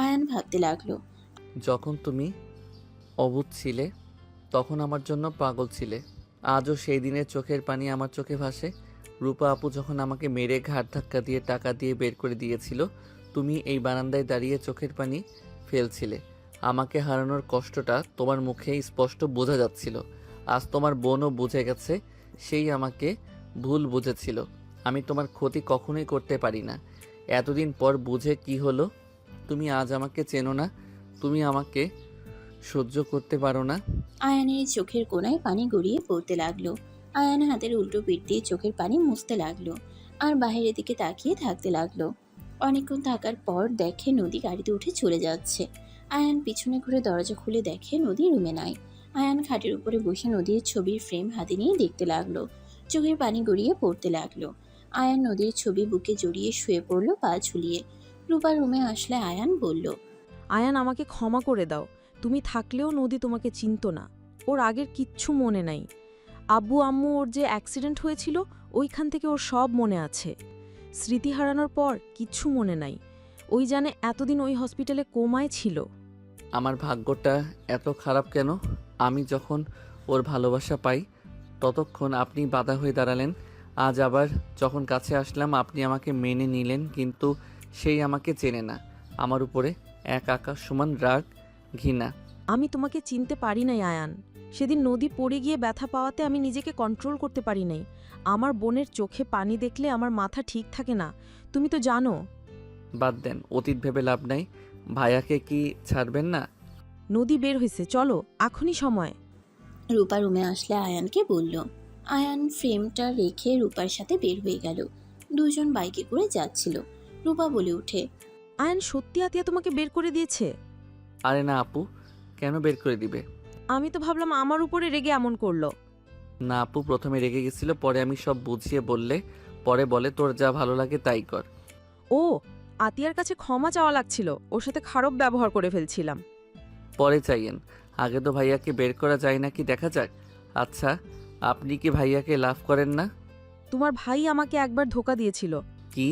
আয়ান ভাবতে লাগলো, যখন তুমি অবুঝ ছিলে তখন আমার জন্য পাগল ছিলে। আজও সেই দিনের চোখের পানি আমার চোখে ভাসে। রূপা আপু যখন আমাকে মেরে ঘাট ধাক্কা দিয়ে টাকা দিয়ে বের করে দিয়েছিল, তুমি এই বারান্দায় দাঁড়িয়ে চোখের পানি ফেলছিলে। আমাকে হারানোর কষ্টটা তোমার মুখে স্পষ্ট বোঝা যাচ্ছিল। আজ তোমার বোনও বুঝে গেছে, সেই আমাকে ভুল বুঝেছিল। আমি তোমার ক্ষতি কখনোই করতে পারি না। এতদিন পর বুঝে কি হলো? তুমি আজ আমাকে চেনো না, তুমি আমাকে সহ্য করতে পারো না। আয়ানের চোখের কোণায় পানি গড়িয়ে পড়তে লাগলো। আয়ান হাতের উল্টো পিঠ দিয়ে চোখের পানি মুছতে লাগলো আর বাইরের দিকে তাকিয়ে থাকতে লাগলো। অনেকক্ষণ থাকার পর দেখে নদী গাড়িতে উঠে চলে যাচ্ছে। আয়ান পিছনে ঘুরে দরজা খুলে দেখে নদী রুমে নাই। আয়ান খাটের উপরে বসে নদীর ছবির ফ্রেম হাতে নিয়ে দেখতে লাগলো। চোখের পানি গড়িয়ে পড়তে লাগলো। আয়ান নদীর ছবি বুকে জড়িয়ে শুয়ে পড়লো পা ঝুলিয়ে। রূপা রুমে আসলে আয়ান বলল, আয়ান, আমাকে ক্ষমা করে দাও। তুমি থাকলেও নদী তোমাকে চিনতো না। ওর আগের কিচ্ছু মনে নাই। আব্বু আম্মু ওর যে অ্যাক্সিডেন্ট হয়েছিল ওইখান থেকে ওর সব মনে আছে। স্মৃতি হারানোর পর কিচ্ছু মনে নাই। ওই জানে এতদিন ওই হসপিটালে কোমায় ছিল। আমার ভাগ্যটা এত খারাপ কেন? আমি যখন ওর ভালোবাসা পাই ততক্ষণ আপনি বাধা হয়ে দাঁড়ালেন। আজ আবার যখন কাছে আসলাম আপনি আমাকে মেনে নিলেন, কিন্তু সেই আমাকে চেনে না। আমার উপরে এক আকাশ সমান রাগ, ঘৃণা। আমি তোমাকে চিনতে পারি নাই আয়ান। সেদিন নদী পড়ে গিয়ে ব্যথা পাওয়াতে আমি নিজেকে কন্ট্রোল করতে পারি নাই। আমার বোনের চোখে পানি দেখলে আমার মাথা ঠিক থাকে না, তুমি তো জানো। বাদ দেন, অতীত ভেবে লাভ নাই। ভাইয়াকে কি ছাড়বেন না? নদী বের হয়েছে, চলো, এখনই সময়। রূপা রুমে আসলে আয়ানকে বলল। আয়ান ফ্রেমটা রেখে রূপার সাথে বের হয়ে গেল। দুজন বাইকে করে যাচ্ছিল। রূপা বলে ওঠে, আয়ান সত্যি আতিয়া তোমাকে বের করে দিয়েছে? আরে না আপু, কেন বের করে দিবে? আমি তো ভাবলাম আমার উপরে রেগে এমন করলো। না আপু, প্রথমে রেগে গেছিল, পরে আমি সব বুঝিয়ে বললে পরে বলে তোর যা ভালো লাগে তাই কর। ও, আতিয়ার কাছে ক্ষমা চাওয়া লাগছিল, ওর সাথে খারাপ ব্যবহার করে ফেলছিলাম। পরে চাইয়েন, আগে তো ভাইয়াকে বের করা যায় নাকি দেখা যাক। আচ্ছা, আপনি কি ভাইয়াকে লাভ করেন না? তোমার ভাই আমাকে একবার ধোকা দিয়েছিল। কি?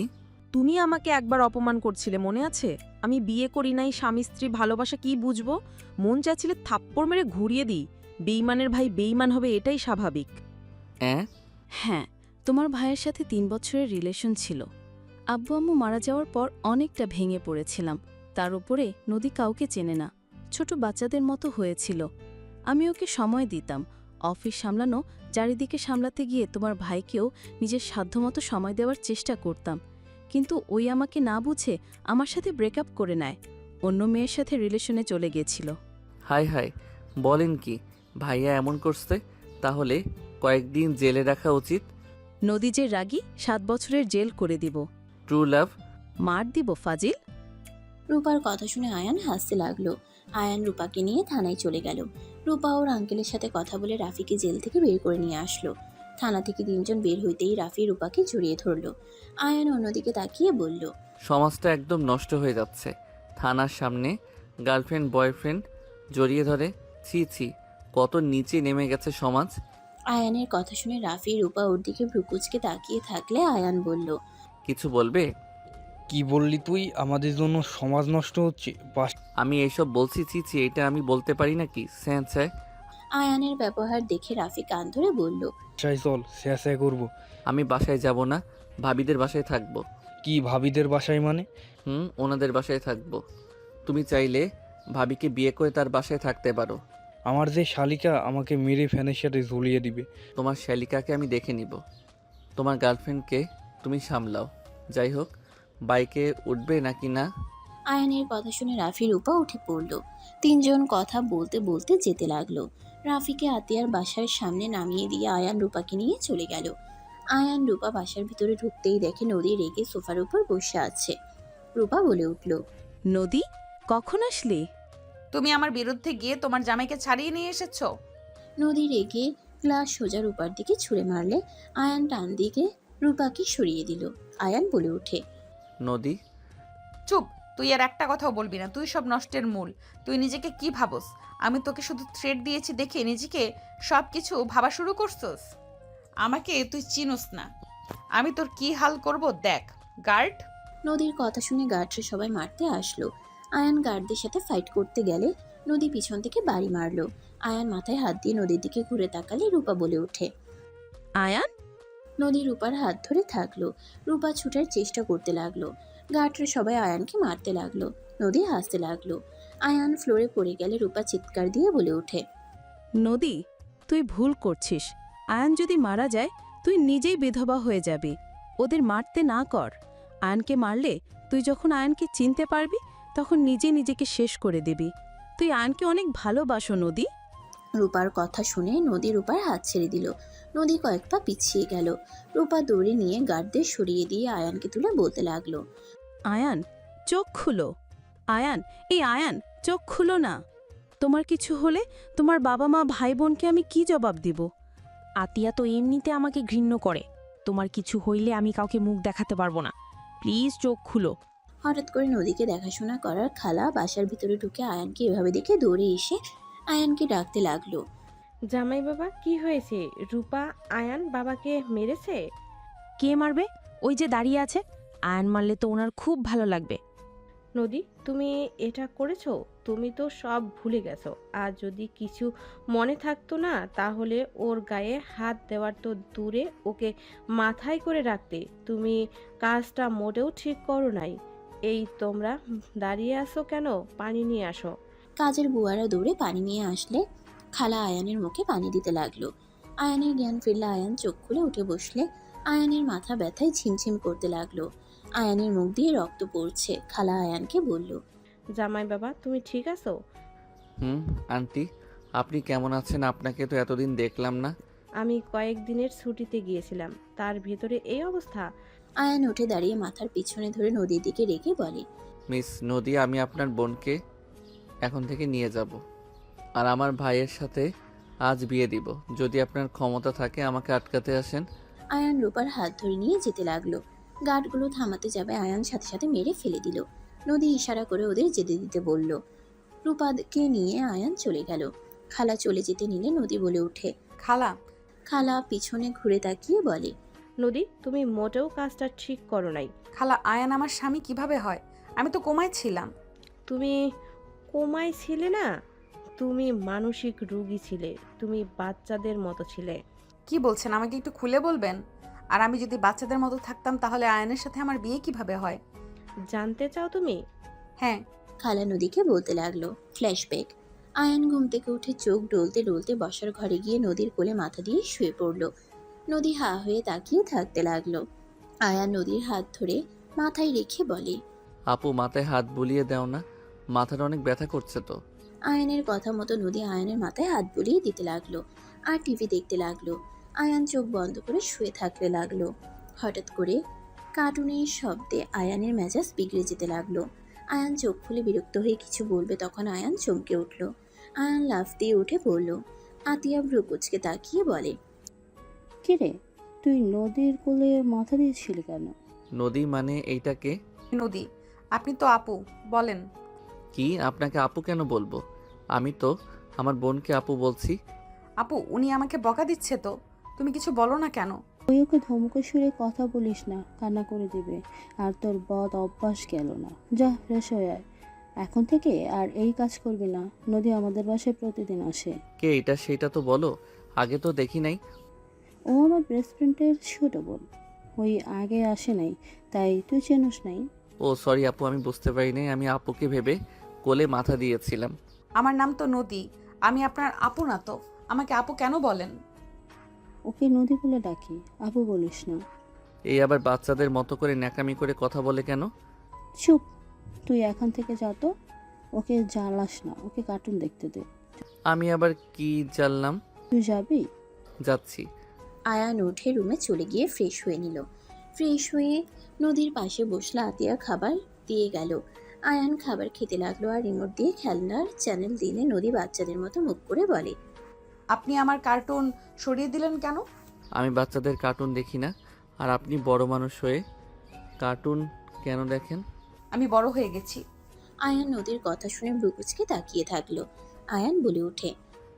তুমি আমাকে একবার অপমান করছিলে, মনে আছে? আমি বিয়ে করি নাই, স্বামী স্ত্রী ভালোবাসা কি বুঝবো? মন চাচ্ছিলে থাপ্পড় মেরে ঘুরিয়ে দিই। বেইমানের ভাই বেইমান হবে, এটাই স্বাভাবিক। হ্যাঁ, তোমার ভাইয়ের সাথে 3 বছরের রিলেশন ছিল। আব্বু আম্মু মারা যাওয়ার পর অনেকটা ভেঙে পড়েছিলাম। তার উপরে নদী কাউকে চেনে না, ছোট বাচ্চাদের মতো হয়েছিল। আমি ওকে সময় দিতাম, অফিস সামলানো, চারিদিকে সামলাতে গিয়ে তোমার ভাইকেও নিজের সাধ্যমতো সময় দেওয়ার চেষ্টা করতাম। কিন্তু ওই আমাকে না বুঝে আমার সাথে ব্রেকআপ করে নেয়, অন্য মেয়ের সাথে রিলেশনে চলে গিয়েছিল। হাই হাই, বলেন কি? ভাইয়া এমন করছে? তাহলে কয়েকদিন জেলে রাখা উচিত। নদী যে রাগী, 7 বছরের জেল করে দিব। True love. মার দিব ফাজিল। রূপার কথা শুনে আয়ান হাসতে লাগলো। আয়ান রূপাকে নিয়ে থানায় চলে গেল। রূপা ওর আঙ্কেলের সাথে কথা বলে রাফিকে জেল থেকে বের করে নিয়ে আসলো। থানা থেকে 3 জন বের হইতেই রাফি রূপাকে জড়িয়ে ধরলো। আয়ান অন্যদিকে তাকিয়ে বলল, সমাজটা একদম নষ্ট হয়ে যাচ্ছে। থানার সামনে গার্লফ্রেন্ড বয়ফ্রেন্ড জড়িয়ে ধরে, ছি ছি, কত নিচে নেমে গেছে সমাজ। আয়ানের কথা শুনে রাফি রূপা ওর দিকে ভ্রুকুচকে তাকিয়ে থাকলে আয়ান বলল, কিছু বলবে? কি বললি তুই? আমাদের জন্য সমাজ নষ্ট হচ্ছে। আমি এইসব বলছি, ছি ছি, এটা আমি বলতে পারি নাকি? স্যাঁ। আয়ানের ব্যবহার দেখে রাফি কান ধরে বলল, বাসায় চল, স্যাঁ করবো। আমি বাসায় যাব না, ভাবিদের বাসায় থাকবো। কি ভাবিদের বাসায় মানে? ওনাদের বাসায় থাকবো। তুমি চাইলে ভাবিকে বিয়ে করে তার বাসায় থাকতে পারো। আমার যে শালিকা আমাকে মেরে ফ্যানের সাথে ঝুলিয়ে দিবে। তোমার শালিকাকে আমি দেখে নিব। তোমার গার্লফ্রেন্ডকে তুমি সামলাও। যাই হোক, বাইকে উঠবে নাকি না? আয়ানের কথা শুনে রাফি রূপা উঠে পড়ল। 3 জন কথা বলতে বলতে যেতে লাগলো। রাফিকে আতিয়ার বাসার সামনে নামিয়ে দিয়ে আয়ান রূপাকে নিয়ে চলে গেল। আয়ান রূপা বাসার ভিতরে ঢুকতেই দেখে নদী রেগে সোফার উপর বসে আছে। রূপা বলে উঠল, নদী, কখন আসলি? তুমি আমার বিরুদ্ধে গিয়ে তোমার জামাইকে ছাড়িয়ে নিয়ে এসেছো। নদী রেগে গ্লাস সোজা রূপার দিকে ছুঁড়ে মারলে আয়ান টান দিকে রূপাকে সরিয়ে দিল। আয়ান বলে ওঠে, নদী। চুপ, তুই আর একটা কথাও বলবি না। তুই সব নষ্টের মূল। তুই নিজেকে কি ভাবস? আমি তোকে শুধু থ্রেট দিয়েছি দেখে নিজেকে সব কিছু ভাবা শুরু করছস। আমাকে তুই চিনোস না। আমি তোর কি হাল করব দেখ। গার্ড। নদীর কথা শুনে গার্ডরা সবাই মারতে আসলো। আয়ান গার্ডদের সাথে ফাইট করতে গেলে নদী পিছন থেকে বাড়ি মারলো। আয়ান মাথায় হাত দিয়ে নদীর দিকে ঘুরে তাকালে রূপা বলে ওঠে, আয়ান। নদী রূপার হাত ধরে থাকলো। রূপা ছুটার চেষ্টা করতে লাগলো। গার্ডরা সবাই আয়ানকে মারতে লাগলো। নদী হাসতে লাগলো। আয়ান ফ্লোরে পড়ে গেলে রূপা চিৎকার দিয়ে বলে ওঠে, নদী, তুই ভুল করছিস। আয়ান যদি মারা যায় তুই নিজেই বিধবা হয়ে যাবি। ওদের মারতে না কর। আয়ানকে মারলে তুই যখন আয়ানকে চিনতে পারবি তখন নিজে নিজেকে শেষ করে দিবি। তুই আয়ানকে অনেক ভালোবাসো নদী। রূপার কথা শুনে নদী রূপার হাত ছেড়ে দিল। নদী কয়েক পা পিছিয়ে গেল। রূপা দৌড়ে নিয়ে গার্ডদের সরিয়ে দিয়ে আয়ানকে তুলে বলতে লাগলো, আয়ান, চোখ খুলো। আয়ান, এই আয়ান, চোখ খুলো না। তোমার কিছু হলে তোমার বাবা মা ভাই বোনকে আমি কি জবাব দিব? আতিয়া তো এমনিতে আমাকে ঘৃণ্য করে। তোমার কিছু হইলে আমি কাউকে মুখ দেখাতে পারবো না। প্লিজ চোখ খুলো। হঠাৎ করে নদীকে দেখাশোনা করার খালা বাসার ভিতরে ঢুকে আয়ানকে এভাবে দেখে দৌড়ে এসে আয়ানকে ডাকতে লাগলো। জামাই বাবা, কি হয়েছে? রূপা আয়ান বাবাকে মেরেছে? কে মারবে? ওই যে দাঁড়িয়ে আছে, আয়ন মারলে তো ওনার খুব ভালো লাগবে। নদী, তুমি এটা করেছো? তুমি তো সব ভুলে গেছো। আর যদি কিছু মনে থাকতো না, তাহলে ওর গায়ে হাত দেওয়ার তো দূরে, ওকে মাথায় করে রাখতে। তুমি কাজটা মোটেও ঠিক করো নাই। এই তোমরা দাঁড়িয়ে আসো কেন? পানি নিয়ে আসো। কাজের বুয়ারা দৌড়ে পানি নিয়ে আসলে খালা আয়ানের মুখে পানি দিতে লাগলো। আয়ানের জ্ঞান ফিরলে আয়ান চোখ খুলে উঠে বসলে আয়ানের মাথা ব্যথায় ঝিমঝিম করতে লাগলো। আয়ানের মুখ দিয়ে রক্ত পড়ছে। খালা আয়ানকে বলল, জামাই বাবা, তুমি ঠিক আছো? আন্টি, আপনি কেমন আছেন? আপনাকে তো এতদিন দেখলাম না। আমি কয়েকদিনের ছুটিতে গিয়েছিলাম, তার ভিতরে এই অবস্থা। আয়ান উঠে দাঁড়িয়ে মাথার পিছনে ধরে নদীর দিকে রেখে বলে, মিস নদী, আমি আপনার বোনকে এখন থেকে নিয়ে যাব, আর আমার ভাইয়ের সাথে আজ বিয়ে দিব। যদি আপনার ক্ষমতা থাকে আমাকে আটকাতে আসেন। আয়ান রূপার হাত ধরে নিয়ে যেতে লাগলো। গার্ডগুলো থামাতে যাবে, আয়ান সাথে সাথে মেরে ফেলে দিল। নদী ইশারা করে ওদের যেতে দিতে বলল। রূপাকে নিয়ে আয়ান চলে গেল। খালা চলে যেতে নিলে নদী বলে ওঠে। খালা, খালা পিছনে ঘুরে তাকিয়ে বলে, নদী, তুমি মোটেও কাজটা ঠিক করো নাই। খালা, আয়ান আমার স্বামী কিভাবে হয়? আমি তো কোমায় ছিলাম। তুমি কোমায় ছিলে না, তুমি মানসিক রোগী ছিলে। তুমি বাচ্চাদের মতো ছিলে। কি বলছেন? আমাকে একটু খুলে বলবেন? আর আমি যদি বাচ্চাদের মতো থাকতাম তাহলে আয়ানের সাথে আমার বিয়ে কিভাবে হয়? জানতে চাও তুমি? হ্যাঁ। খালা নদীকে বলতে লাগলো। ফ্ল্যাশব্যাক। আয়ান ঘুম থেকে উঠে চোখ ডলতে ডলতে বসার ঘরে গিয়ে নদীর কোলে মাথা দিয়ে শুয়ে পড়ল। নদী হা হয়ে তাকিয়ে থাকতে লাগলো। আয়ান নদীর হাত ধরে মাথায় রেখে বলে, আপু, মাথায় হাত বুলিয়ে দাও না, মাথাটা অনেক ব্যথা করছে তো। আয়ানের কথা মতো নদী আয়ানের মাথায় হাত বুলিয়ে দিতে লাগলো আর টিভি দেখতে লাগলো। আয়ান চোখ বন্ধ করে শুয়ে থাকতে লাগলো। হঠাৎ করে কার্টুনের শব্দে আয়ানের মেজাজ বিগড়ে যেতে লাগলো। আয়ান চোখ খুলে বিরক্ত হয়ে কিছু বলবে, তখন আয়ান চমকে উঠল। আয়ান লাফ দিয়ে উঠে পড়ল। আতিয়া ভ্রুকুচকে তাকিয়ে বলে, কিরে, তুই নদীর কোলে মাথা দিয়েছিলি কেন? নদী মানে এইটাকে? নদী, আপনি তো আপু, বলেন। কি, আপনাকে আপু কেন বলবো? আমি তো আমার বোনকে আপু বলছি। আপু, উনি আমাকে বকা দিচ্ছে তো, তুমি কিছু বলো না কেন? ওই ওকে ধমকে সুরে কথা বলিস না, কান্না করে দিবে। আর তোর বদ অভ্যাস গেল না। যা ফ্রেশ হয়ে আয়। এখন থেকে আর এই কাজ করবি না। নদী আমাদের বাসায় প্রতিদিন আসে। কে এটা সেটা তো বলো, আগে তো দেখি নাই। ও আমার বেস্ট ফ্রেন্ডের ছোট বোন। ওই আগে আসে নাই, তাই তুই চেনস নাই। ও সরি আপু, আমি বুঝতে পারি নাই। আমি আপুকে ভেবে কোলে মাথা দিয়েছিলাম। আমার নাম তো নদী, আমি আপনার আপু না তো। আমাকে আপু কেন বলেন? ওকে নদী বলে ডাকি, আপু বলিস না। এই আবার বাচ্চাদের মতো করে ন্যাকামি করে কথা বলে কেন? চুপ, তুই এখান থেকে যা তো। ওকে জ্বালাস না, ওকে কার্টুন দেখতে দে। আমি আবার কি জানলাম? তুই যাবি? যাচ্ছি। আয়ান উঠে রুমে চলে গিয়ে ফ্রেশ হয়ে নিল। ফ্রেশ হয়ে নদীর পাশে বসলে আতিয়া খাবার দিয়ে গেল। আয়ান খাবার খেতে লাগলো আর রিমোট দিয়ে খেলনার চ্যানেল দিলে নদী বাচ্চাদের মতো মুখ করে বলে, আপনি আমার কার্টুন সরিয়ে দিলেন কেন? আমি বাচ্চাদের কার্টুন দেখি না। আর আপনি বড় মানুষ হয়ে কার্টুন কেন দেখেন? আমি বড় হয়ে গেছি। আয়ান নদীর কথা শুনে ভ্রুকুচকে তাকিয়ে থাকলো। আয়ান বলে ওঠে,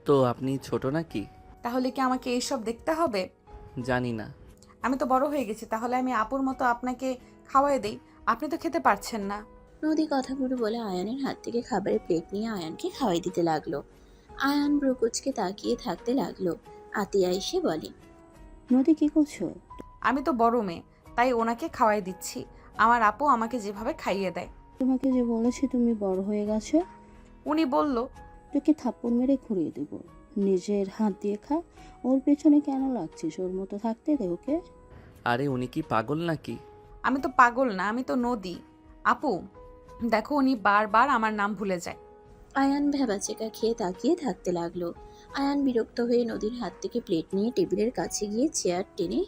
তো আপনি ছোট নাকি? তাহলে কি আমাকে এইসব দেখতে হবে? জানি না। আমি তো বড় হয়ে গেছি, তাহলে আমি আপুর মতো আপনাকে খাওয়াই দেই। আপনি তো খেতে পারছেন না। নদী কথাগুলো বলে আয়ানের হাত থেকে খাবারের প্লেট নিয়ে আয়ানকে খাওয়াই দিতে লাগলো। আয়ান ভ্রুকুচকে তাকিয়ে থাকতে লাগলো। আতিয়া এসে বলে, নদী কি করছো? আমি তো বড় মেয়ে, তাই ওনাকে খাওয়াই দিচ্ছি। আমার আপু আমাকে যেভাবে খাইয়ে দেয়। তোমাকে যে বলেছি তুমি বড় হয়ে গেছো। উনি বলল, তোকে থাপ্পড় মেরে ঘুরিয়ে দেবো। নিজের হাত দিয়ে খা। ওর পেছনে কেন লাগছিস? ওর মতো থাকতে দে ওকে। আরে উনি কি পাগল নাকি? আমি তো পাগল না, আমি তো নদী। আপু দেখো, উনি বারবার আমার নাম ভুলে যায়। আয়ান ভ্যাবাচেকা খেয়ে তাকিয়ে থাকতে লাগলো। আয়ান বিরক্ত হয়ে নদীর হাত থেকে প্লেট নিয়ে টেবিলের কাছে গিয়ে চেয়ার টেনে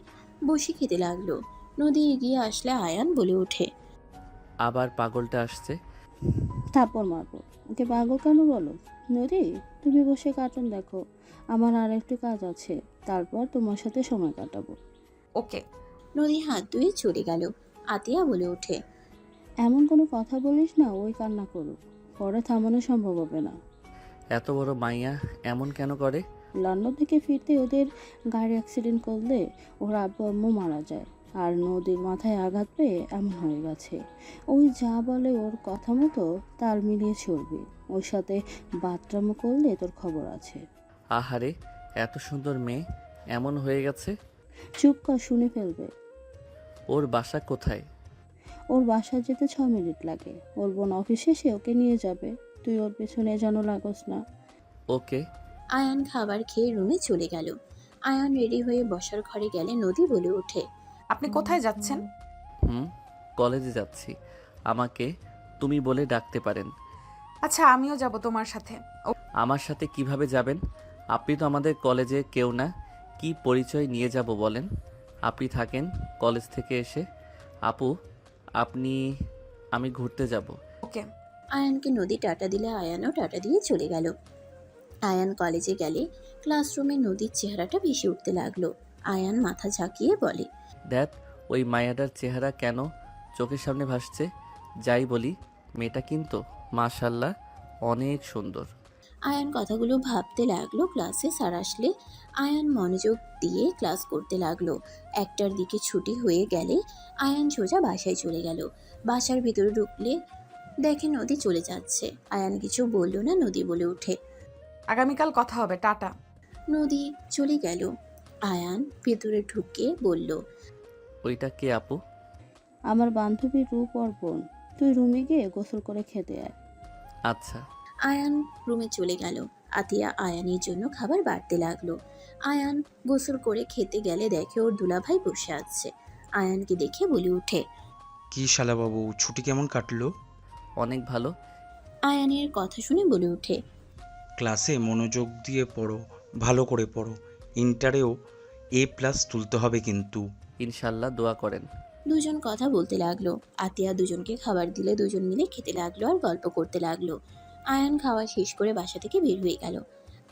বসে খেতে লাগলো। নদী এগিয়ে আসলে আয়ান বলে ওঠে, আবার পাগলটা আসছে। থাপ্পড় মারবো। ওকে পাগল কেন বলো? নদী, তুমি বসে কার্টুন দেখো। আমার আর একটু কাজ আছে, তারপর তোমার সাথে সময় কাটাবো। ওকে। নদী হাত ধুয়ে চলে গেল। আতিয়া বলে ওঠে, এমন কোনো কথা বলিস না ওই কান্না করুক। পরে থামানো সম্ভব হবে না। এত বড় মাইয়া এমন কেন করে? লন্ডন থেকে ফিরতে ওদের গাড়ি অ্যাক্সিডেন্ট করলে ওর আব্বু আম্মু মারা যায়। আর নদীর মাথায় আঘাত পেয়ে এমন হয়ে গেছে। ওই যা বলে ওর কথা মতো তাল মিলিয়ে চলবি। ওর সাথে বাতরামো করলে তোর খবর আছে। আহারে, এত সুন্দর মেয়ে এমন হয়ে গেছে। চুপ কর, শুনে ফেলবে। ওর বাসা কোথায়? ওর বাসায় যেতে 6 মিনিট লাগে। ওর বোন অফিস শেষে ওকে নিয়ে যাবে। তুই ওর পেছনে যেন লাগোস না। ওকে। আয়ান খাবার খেয়ে রুমে চলে গেল। আয়ান রেডি হয়ে বসার ঘরে গেলে নদী বলে ওঠে, আপনি কোথায় যাচ্ছেন? কলেজে যাচ্ছি। আমাকে তুমি বলে ডাকতে পারেন। আচ্ছা, আমিও যাব তোমার সাথে। আমার সাথে কিভাবে যাবেন? আপনি তো আমাদের কলেজে কেউ না। কি পরিচয় নিয়ে যাব বলেন? আপনি থাকেন কলেজ থেকে এসে। আপু, আমি ঘুরতে যাব। ওকে। আয়ানকে নদী টাটা দিলে আয়ানও টাটা দিয়ে চলে গেল। আয়ান কলেজে গেলে ক্লাসরুমে নদীর চেহারাটা ভেসে উঠতে লাগলো। আয়ান মাথা ঝাঁকিয়ে বলে, দেখ, ওই মায়াটার চেহারা কেন চোখের সামনে ভাসছে। যাই বলি, মেয়েটা কিন্তু মাশাল্লাহ অনেক সুন্দর। আয়ান কথাগুলো ভাবতে লাগলো। ক্লাসে স্যার আসলে আয়ান মনোযোগ দিয়ে ক্লাস করতে লাগলো। 1টার দিকে ছুটি হয়ে গেলে আয়ান সোজা বাসায় চলে গেল। বাসার ভিতরে ঢুকলে দেখে নদী চলে যাচ্ছে। আয়ান কিছু বলল না। নদী বলে ওঠে, আগামীকাল কথা হবে, টাটা। নদী চলে গেল। আয়ান ভিতরে ঢুকে বলল, ওইটা কে আপু? আমার বান্ধবী রূপ ওর বোন। তুই রুমে গিয়ে গোসল করে খেতে আয়। আচ্ছা। আয়ান রুমে চলে গেল। আতিয়া আয়ানের জন্য খাবার বাড়তে লাগলো। আয়ান গোসল করে খেতে গেলে দেখে ওর দুলাভাই বসে আছে। আয়ানকে দেখে বলে ওঠে, কি শালা বাবু, ছুটি কেমন কাটলো? অনেক ভালো। আয়ানের কথা শুনে বলে ওঠে, ক্লাসে মনোযোগ দিয়ে পড়ো, ভালো করে পড়ো। ইন্টারেও A+ তুলতে হবে কিন্তু। ইনশাল্লাহ, দোয়া করেন। দুজন কথা বলতে লাগলো। আতিয়া দুজনকে খাবার দিলে দুজন মিলে খেতে লাগলো আর গল্প করতে লাগলো। আয়ান খাওয়া শেষ করে বাসা থেকে বের হয়ে গেল।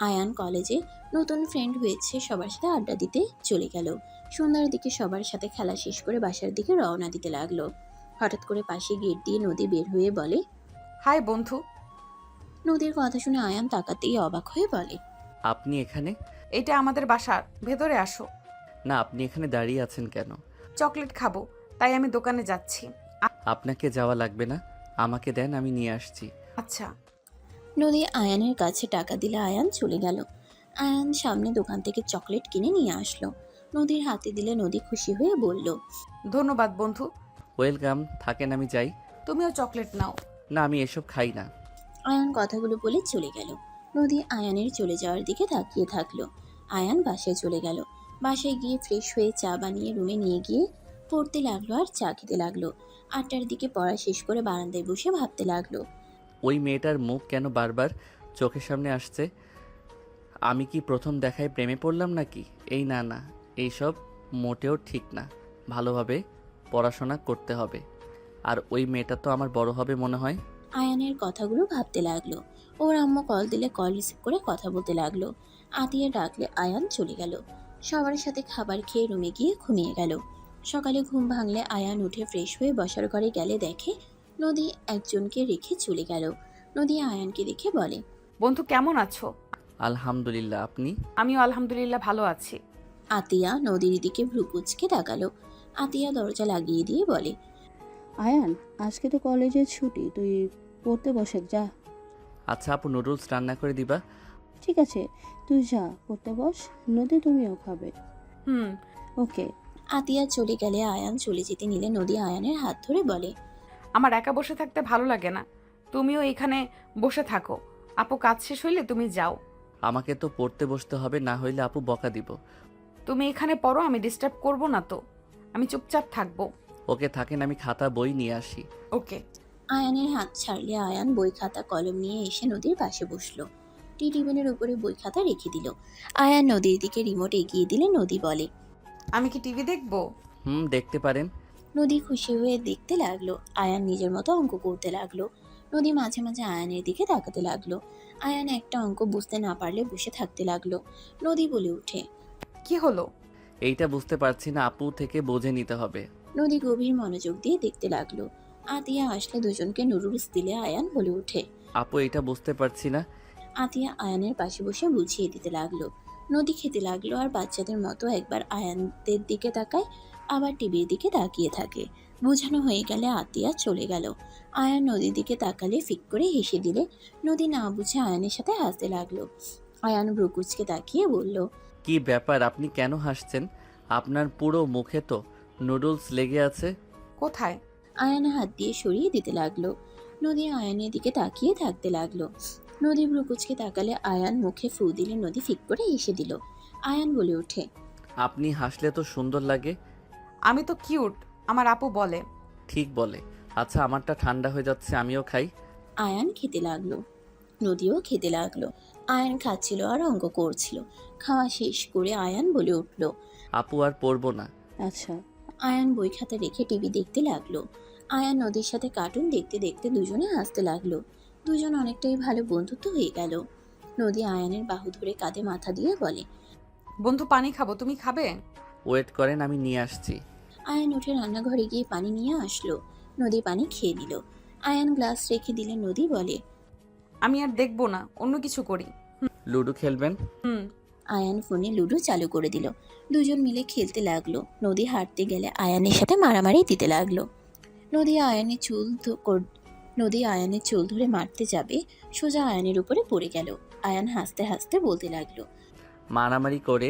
আয়ান কলেজে নতুন ফ্রেন্ড হয়েছে, সবার সাথে আড্ডা দিতে চলে গেল। সন্ধ্যার দিকে সবার সাথে খেলা শেষ করে বাসার দিকে রওনা দিতে লাগলো। হঠাৎ করে পাশে গেট দিয়ে নদী বের হয়ে বলে, হাই বন্ধু। নদীর কথা শুনে আয়ান তাকাতেই অবাক হয়ে বলে, আপনি এখানে? এটা আমাদের বাসার, ভেতরে আসো। না, আপনি এখানে দাঁড়িয়ে আছেন কেন? চকলেট খাবো, তাই আমি দোকানে যাচ্ছি। আপনাকে যাওয়া লাগবে না, আমাকে দেন, আমি নিয়ে আসছি। আচ্ছা। নদী আয়ানের কাছে টাকা দিলে আয়ান চলে গেল। আয়ান সামনে দোকান থেকে চকলেট কিনে নিয়ে আসলো। নদীর হাতে দিলে নদী খুশি হয়ে বলল, ধন্যবাদ বন্ধু। ওয়েলকাম, থাকেন, আমি যাই। তুমিও চকলেট নাও। না, আমি এসব খাই না। আয়ান কথাগুলো বলে চলে গেল। নদী আয়ানের চলে যাওয়ার দিকে তাকিয়ে থাকলো। আয়ান বাসায় চলে গেল। বাসায় গিয়ে ফ্রেশ হয়ে চা বানিয়ে রুমে নিয়ে গিয়ে পড়তে লাগলো আর চা খেতে লাগলো। 8টার দিকে পড়া শেষ করে বারান্দায় বসে ভাবতে লাগলো, ওই মেয়েটার মুখ কেন বারবার চোখের সামনে আসছে? আমি কি প্রথম দেখায় প্রেমে পড়লাম নাকি? না না, এইসব মোটেও ঠিক না। ভালোভাবে পড়াশোনা করতে হবে। আর ওই মেয়েটা তো আমার বড় হবে মনে হয়। আয়ানের কথাগুলো ভাবতে লাগলো। ওর আম্মু কল দিলে কল রিসিভ করে কথা বলতে লাগলো। আতিয়া ডাকলে আয়ান চলে গেল। সবার সাথে খাবার খেয়ে রুমে গিয়ে ঘুমিয়ে গেল। সকালে ঘুম ভাঙলে আয়ান উঠে ফ্রেশ হয়ে বসার ঘরে গেলে দেখে নদী একজনকে রেখে চলে গেল। নদী আয়ানকে দেখে বলে, বন্ধু কেমন আছো? আলহামদুলিল্লাহ, আপনি? আমিও আলহামদুলিল্লাহ ভালো আছি। আতিয়া নদীর দিকে ভ্রু কুঁচকে তাকালো। আতিয়া দরজা লাগিয়ে দিয়ে বলে, আয়ান, আজকে তো কলেজের ছুটি, তুই পড়তে বসে যা। আচ্ছা আপু, নুডলস রান্না করে দিবা? ঠিক আছে, তুই যা, পড়তে বস। নদী, তুমিও খাবে? ওকে। আতিয়া চলে গেলে আয়ান চলে যেতে নিলে নদী আয়ানের হাত ধরে বলে, আমার একা বসে থাকতে ভালো লাগে না, তুমিও এখানে বসে থাকো। আপু কাজ শেষ হইলে তুমি যাও। আমাকে তো পড়তে বসতে হবে, না হইলে আপু বকা দিব। তুমি এখানে পড়ো, আমি ডিস্টার্ব করব না তো, আমি চুপচাপ থাকবো। ওকে, থাকেন, আমি খাতা বই নিয়ে আসি। ওকে। আয়ানের হাত ছাড়লে আয়ান বই খাতা কলম নিয়ে এসে নদীর পাশে বসলো। টি টেবিলের উপরে বই খাতা রেখে দিল। আয়ান নদীর দিকে রিমোট এগিয়ে দিলে নদী বলে, আমি কি টিভি দেখবো? দেখতে পারেন। নদী খুশি হয়ে দেখতে লাগলো। আয়ান নিজের মতো অঙ্ক করতে লাগলো। নদী মাঝে মাঝে আয়ানের দিকে তাকাতে লাগলো। আয়ান একটা অঙ্ক বুঝতে না পারলে বসে থাকতে লাগলো। নদী বলে ওঠে, কি হলো? এইটা বুঝতে পারছি না, আপু থেকে বুঝে নিতে হবে। নদী গভীর মনোযোগ দিয়ে দেখতে লাগলো। আতিয়া আসলে দুজনকে নুডলস দিলে আয়ান বলে ওঠে, আপু এইটা বুঝতে পারছি না। আতিয়া আয়ানের পাশে বসে বুঝিয়ে দিতে লাগলো। নদী খেতে লাগলো আর বাচ্চাদের মতো একবার আয়ানদের দিকে তাকায় আবার টিভির দিকে তাকিয়ে থাকে। বোঝানো হয়ে গেলে আতিয়া চলে গেল। আয়ান নদীর দিকে তাকালে ফিক করে হেসে দিলে নদী না বুঝে আয়ানের সাথে হাসতে লাগলো। আয়ান ব্রুকুচকে তাকিয়ে বলল, কি ব্যাপার, আপনি কেন হাসছেন? আপনার পুরো মুখে তো নুডলস লেগে আছে। কোথায়? আয়ান হাত দিয়ে সরিয়ে দিতে লাগলো। নদী আয়ানের দিকে তাকিয়ে থাকতে লাগলো। নদী ব্রুকুচকে তাকালে আয়ান মুখে ফু দিলে নদী ফিক করে হেসে দিল। আয়ান বলে ওঠে, আপনি হাসলে তো সুন্দর লাগে। আমি তো কিউট, আমার আপু বলে। ঠিক বলে। আচ্ছা, আমারটা ঠান্ডা হয়ে যাচ্ছে, আমিও খাই। আয়ান খেতে লাগলো। নদীও খেতে লাগলো। আয়ান খাচ্ছিল আর অঙ্ক করছিল। খাওয়া শেষ করে আয়ান বলে উঠল, আপু আর পড়বো না। আচ্ছা। আয়ান বই খাতা রেখে টিভি দেখতে লাগলো। আয়ান নদীর সাথে কার্টুন দেখতে দেখতে দুজনে হাসতে লাগলো। দুজন অনেকটাই ভালো বন্ধুত্ব হয়ে গেল। নদী আয়ানের বাহু ধরে কাঁধে মাথা দিয়ে বলে, বন্ধু পানি খাবো, তুমি খাবে? ওয়েট করেন, আমি নিয়ে আসছি। আয়ান উঠে রান্নাঘরে গিয়ে পানি নিয়ে আসলো। নদী পানি খেয়ে নিল। আয়ান গ্লাস রেখে দিলে নদী বলে, আমি আর দেখবো না, অন্য কিছু করি। লুডো খেলবেন? হুম। আয়ান ফোনে লুডো চালু করে দিল। দুজন মিলে খেলতে লাগলো। নদী হাঁটতে গেলে আয়ানের সাথে মারামারি দিতে লাগলো। নদী আয়ানের চুল ধরে মারতে যাবে, সোজা আয়ানের উপরে পড়ে গেল। আয়ান হাসতে হাসতে বলতে লাগলো, মারামারি করে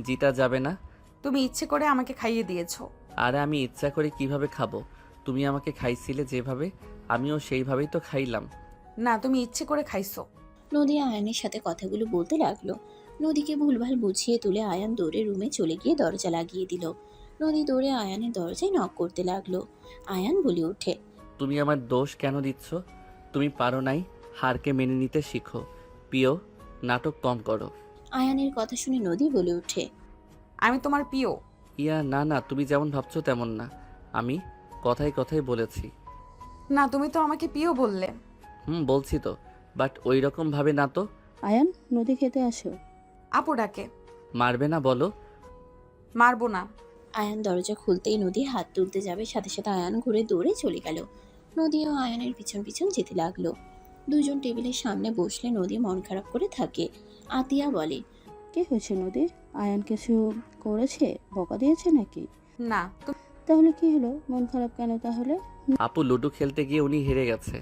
জিতা যাবে না। তুমি ইচ্ছে করে আমাকে খাইয়ে দিয়েছো। আর আমি ইচ্ছা করে কিভাবে খাবো? তুমি আমাকে খাইছিলে যেভাবে, আমিও সেইভাবেই তো খাইলাম। না, তুমি ইচ্ছে করে খাইছো। নদী আয়ানের সাথে কথাগুলো বলতে লাগলো। নদীকে ভুলভাল বুঝিয়ে তুলে আয়ান দৌড়ে রুমে চলে গিয়ে দরজা লাগিয়ে দিল। নদী দৌড়ে আয়ানের দরজায় নক করতে লাগলো। আয়ান বলে ওঠে, তুমি আমার দোষ কেন দিচ্ছ? তুমি পারো নাই, হারকে মেনে নিতে শিখো। প্রিয়, নাটক কম করো। আয়ানের কথা শুনে নদী বলে ওঠে, আমি তোমার প্রিয়। ইয়া না না, তুমি যেমন ভাবছো তেমন না। আমি কথায় কথায় বলেছি। না, তুমি তো আমাকে প্রিয় বললে। বলছি তো, বাট ওই রকম ভাবে না তো। আয়ান, নদী খেতে আসো। আপু ডাকে। মারবে না বলো? মারবো না। আয়ান দরজা খুলতেই নদী হাত তুলতে যাবে, সাথে সাথে আয়ান ঘুরে দৌড়ে চলে গেল। নদীও আয়ানের পিছন পিছন যেতে লাগলো। দুজন টেবিলের সামনে বসলে নদী মন খারাপ করে থাকে। আতিয়া বলে, কি হয়েছে নদী? আয়ান কিছু করেছে? বকা দিয়েছে নাকি? না। তাহলে কি হলো? মন খারাপ কেন তাহলে? আপু লুডো খেলতে গিয়ে উনি হেরে গেছে,